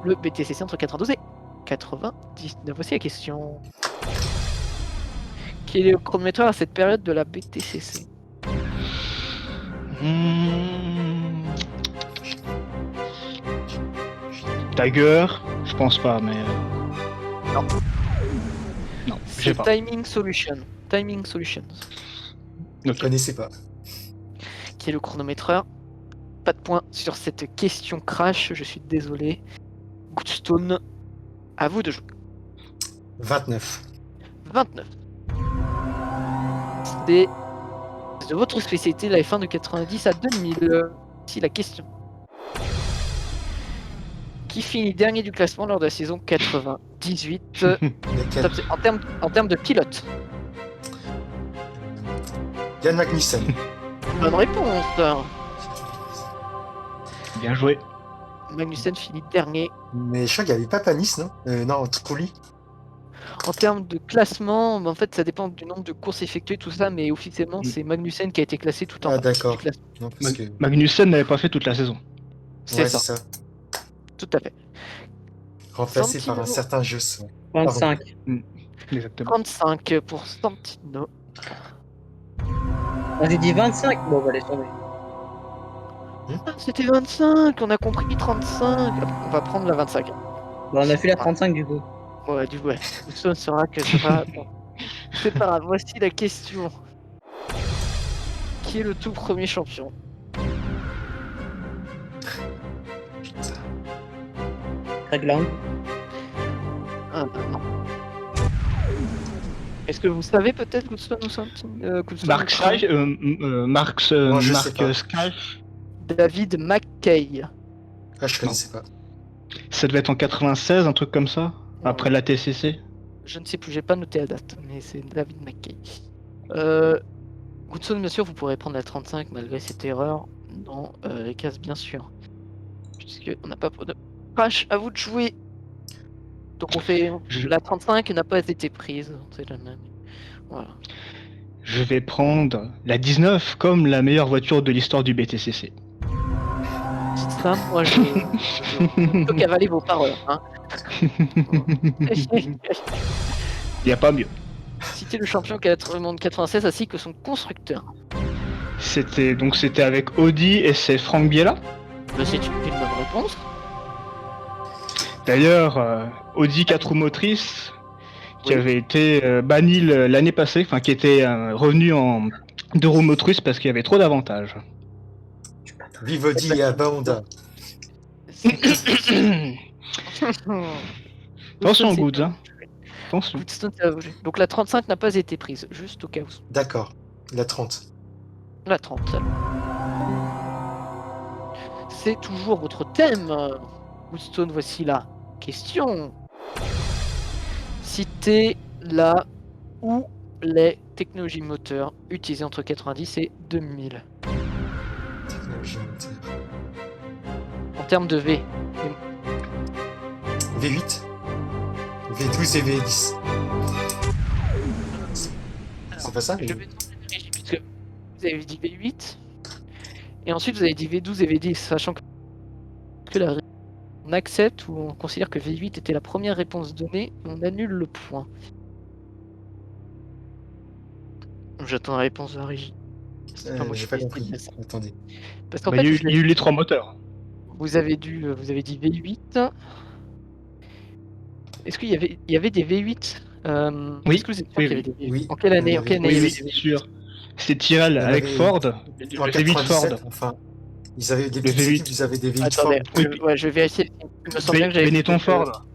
Le BTCC entre 92 et 99. Voici la question. Quel est le chronomètre à cette période de la BTCC? Tiger, je pense pas, mais. Non. Non, j'ai C'est pas. Timing Solution. Timing Solutions. Je ne connaissais pas. Qui est le chronométreur. Pas de points sur cette question Crash, je suis désolé. Goodstone, à vous de jouer. 29. 29. C'est de votre spécialité la F1 de 90 à 2000. Si la question. Qui finit dernier du classement lors de la saison 98 en termes de pilote? Yann Magnussen. Bonne réponse. Bien joué. Magnussen finit dernier. Mais je crois qu'il n'y avait pas Panis, non non, Trulli. En termes de classement, en fait, ça dépend du nombre de courses effectuées, tout ça, mais officiellement, c'est Magnussen qui a été classé tout en bas. Ah, d'accord. du classement. Non, parce que... Magnussen n'avait pas fait toute la saison. C'est Ouais, ça. c'est ça. Tout à fait. Remplacé par un Santino. certain Joss. 25. Exactement. 35 pour Santino. Ah, j'ai dit 25. Bon, on va laisser tomber. Ah, c'était 25, on a compris 35. On va prendre la 25. Bon, on a fait la 35 du coup. Ouais, du coup, ouais. Goodson saura que c'est pas... Bon. C'est pas grave, voici la question. Qui est le tout premier champion? Greg Lang. Ah, non. Est-ce que vous savez peut-être Goodson ou Santino? Mark Scheich, Mark je sais pas. Scheich, David McKay. Ah, je connaissais pas. ça devait être en 96, un truc comme ça, après la TCC. Je ne sais plus, j'ai pas noté la date, mais c'est David McKay. Goodson, bien sûr, vous pourrez prendre la 35 malgré cette erreur dans les cases, bien sûr. Puisque on n'a pas de crash, à vous de jouer. Donc on fait la 35 n'a pas été prise, c'est la même. Voilà. Je vais prendre la 19 comme la meilleure voiture de l'histoire du BTCC. Dites ça, moi je peux cavaler vos paroles. Hein. Il n'y a pas mieux. Citez le champion monde 96 ainsi que son constructeur. C'était avec Audi et c'est Frank Biella. C'est une bonne réponse. D'ailleurs, Audi 4 roues motrices qui avait été banni l'année passée, enfin qui était revenu en 2 roues motrices parce qu'il y avait trop d'avantages. Vive Audi et Abba Honda. Attention, Goods, hein. Attention. Donc la 35 n'a pas été prise, juste au cas où. D'accord, la 30. La 30. C'est toujours votre thème. Woodstone, voici la question. Citez la ou les technologies moteurs utilisées entre 90 et 2000. Technologie moteur. En termes de V. V8, V12 et V10. C'est pas ça? Je vais tenter puisque vous avez dit V8 et ensuite vous avez dit V12 et V10, sachant que on accepte ou on considère que V8 était la première réponse donnée, on annule le point. J'attends la réponse de la régie. J'ai pas compris. Attendez. Parce qu'en Bah, fait, il y a eu les 3 moteurs. vous avez dit V8. Est-ce qu'il y avait des V8 Oui, Est-ce que vous êtes sûr oui, qu'il y avait des V8 oui. En quelle année il y avait Oui, des c'est V8 sûr. C'était Tyrrell avec Ford, le En V8 Ford. 97, enfin, ils avaient des Le petites V8. équipes, ils avaient des V8 Ford. Attendez, je vais vérifier. Il me semblait que j'avais Benetton Ford.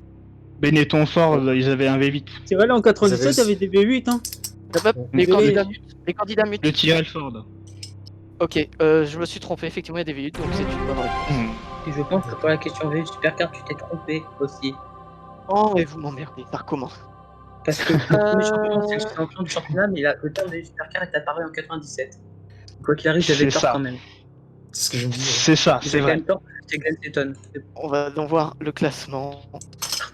Benetton Ford, ils avaient un V8. C'est vrai, là, en 97, il y avait des V8, hein. Les Désolé. candidats mutes. Le Tyrrell Ford. Ok, je me suis trompé, effectivement, il y a des V8, donc c'est une bonne réponse. Et je pense que pour la question V Supercar, tu t'es trompé aussi. Oh, et vous m'emmerdez, ça recommence. Parce que le premier champion, c'est le champion du championnat, mais le terme V Supercar est apparu en 97. Quoi qu'il arrive, j'avais C'est tort ça. quand même. C'est ce que je me dis. C'est ça, J'ai c'est quand vrai. même tort, c'est Glenn Seton. On va donc voir le classement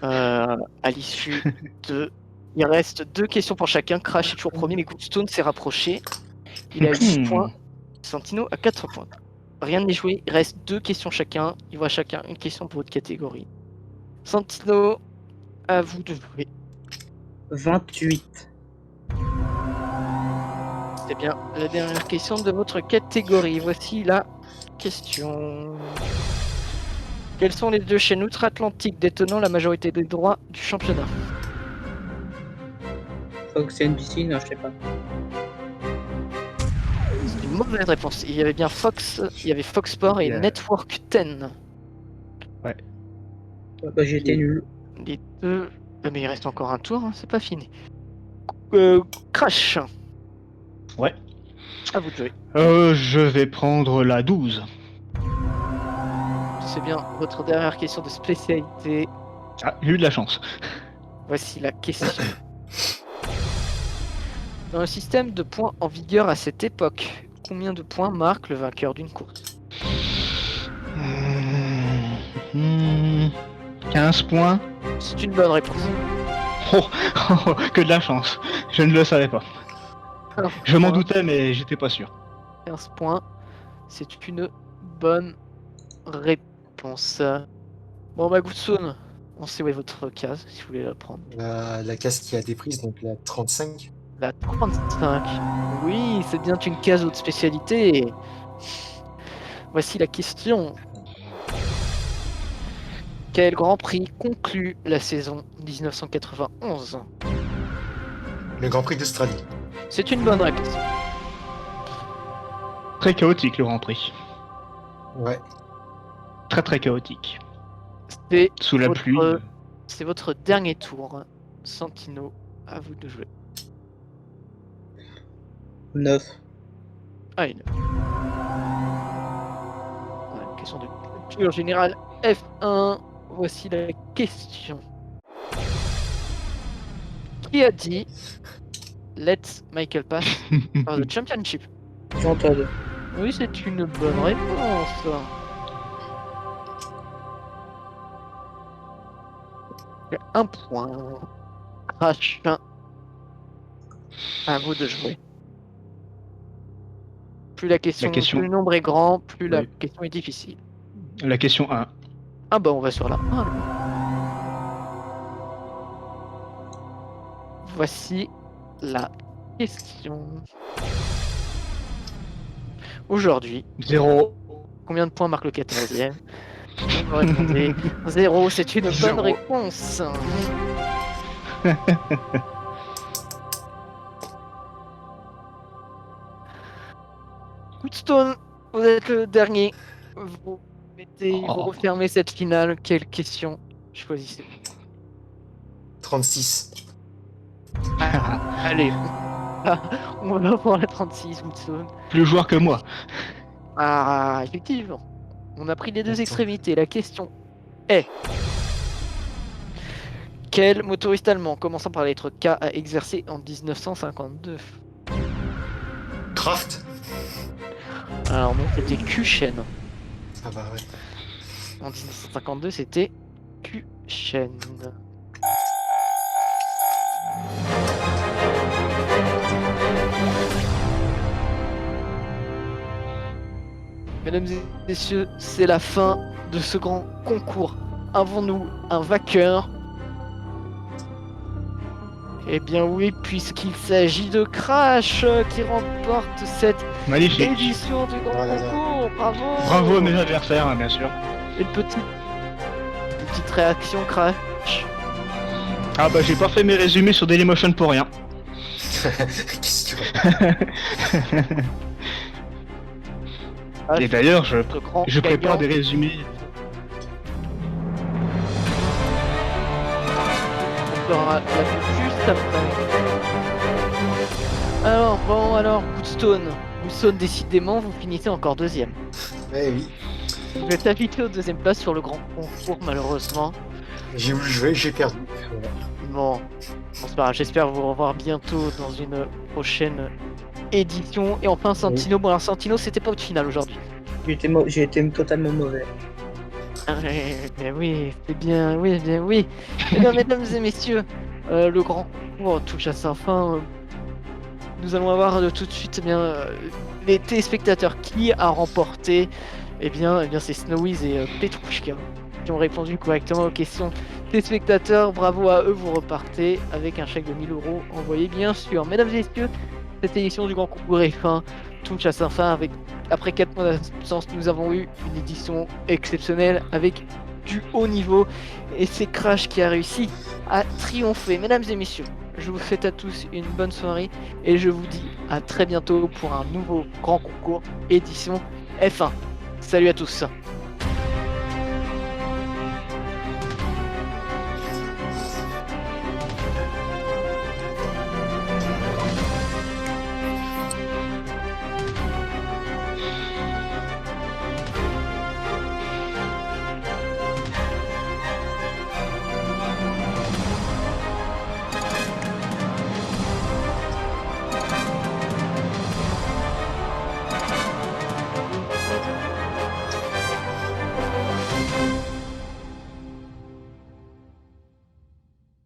à l'issue de... Il reste 2 questions pour chacun. Crash est toujours premier, mais Goodstone s'est rapproché. Il a 8 points. Santino a 4 points. Rien n'est joué, il reste 2 questions chacun. Il voit chacun une question pour votre catégorie. Santino, à vous de jouer. 28. C'est bien la dernière question de votre catégorie. Voici la question. Quelles sont les 2 chaînes outre-Atlantique détenant la majorité des droits du championnat? Fox et NBC, non, je sais pas. C'est une mauvaise réponse. Il y avait bien Fox, il y avait Fox Sport et Network 10. Ouais. Bah, j'ai été nul. Les 2. Mais il reste encore un tour, hein, c'est pas fini. Crash. Ouais. À vous de jouer. Je vais prendre la 12. C'est bien votre dernière question de spécialité. Ah, j'ai eu de la chance. Voici la question. Dans le système de points en vigueur à cette époque, combien de points marque le vainqueur d'une course? 15 points. C'est une bonne réponse. Oh, que de la chance. Je ne le savais pas. Je m'en doutais, mais j'étais pas sûr. 15 points. C'est une bonne réponse. Bon, bah, Goodson, on sait où est votre case, si vous voulez la prendre. La case qui a des prises, donc la 35. La 35. Oui, c'est bien une case haute spécialité. Voici la question. Quel Grand Prix conclut la saison 1991? Le Grand Prix d'Australie. C'est une bonne réponse. Très chaotique le Grand Prix. Ouais. Très très chaotique. C'est Sous la votre- pluie. C'est votre dernier tour. Santino, à vous de jouer. 9. Ah, une question de culture générale F1. Voici la question. Qui a dit Let Michael pass par the championship? Jean-Todd. Oui, c'est une bonne réponse. Il y a un point. Crash. À vous de jouer. Plus la question, question- plus le nombre est grand, plus la Oui. question est difficile. La question 1. Ah bah on va sur la 1. Voici la question. Aujourd'hui, 0. combien de points marque le 14e? Vous répondez 0, c'est une bonne Zéro. réponse. Goodstone, vous êtes le dernier. Vous vous refermez cette finale. Quelle question choisissez-vous? 36. Allez, on va pour la 36, Goodstone. Plus joueur que moi. Ah, effectivement. On a pris les deux extrémités. La question est... Quel motoriste allemand, commençant par la lettre K, a exercé en 1952? Kraft. Alors non, c'était Kuchen. Ah bah ouais. En 1952, c'était chaîne. Mesdames et messieurs, c'est la fin de ce grand concours. Avons-nous un vainqueur? Eh bien oui, puisqu'il s'agit de Crash qui remporte cette Magnifique. édition du grand concours. Bravo. Bravo à mes adversaires, hein, bien sûr. Une petite réaction, Crash. Ah bah j'ai pas fait mes résumés sur Dailymotion pour rien. Qu'est-ce que Et d'ailleurs, je prépare gagnant. des résumés. On fera la pub juste après. Alors, Goodstone. Goodstone, décidément, vous finissez encore deuxième. Eh oui. Vous êtes habitué aux deuxième place sur le grand concours, malheureusement. J'ai voulu jouer, j'ai perdu. Voilà. Bon, c'est pas grave, j'espère vous revoir bientôt dans une prochaine édition. Et enfin, Santino. Bon, alors Santino, c'était pas votre finale aujourd'hui. J'ai été totalement mauvais. Mais oui, c'est bien, oui, bien, oui. Eh bien, mesdames et messieurs, le grand concours touche à sa fin. Nous allons avoir tout de suite les téléspectateurs qui a remporté. Eh bien c'est Snowies et Petrushka qui ont répondu correctement aux questions des spectateurs. Bravo à eux, vous repartez avec un chèque de 1000 € envoyé bien sûr. Mesdames et messieurs, cette édition du grand concours F1 touche à sa fin. Après 4 mois d'absence, nous avons eu une édition exceptionnelle avec du haut niveau et c'est Crash qui a réussi à triompher. Mesdames et messieurs, je vous souhaite à tous une bonne soirée et je vous dis à très bientôt pour un nouveau grand concours édition F1. Salut à tous.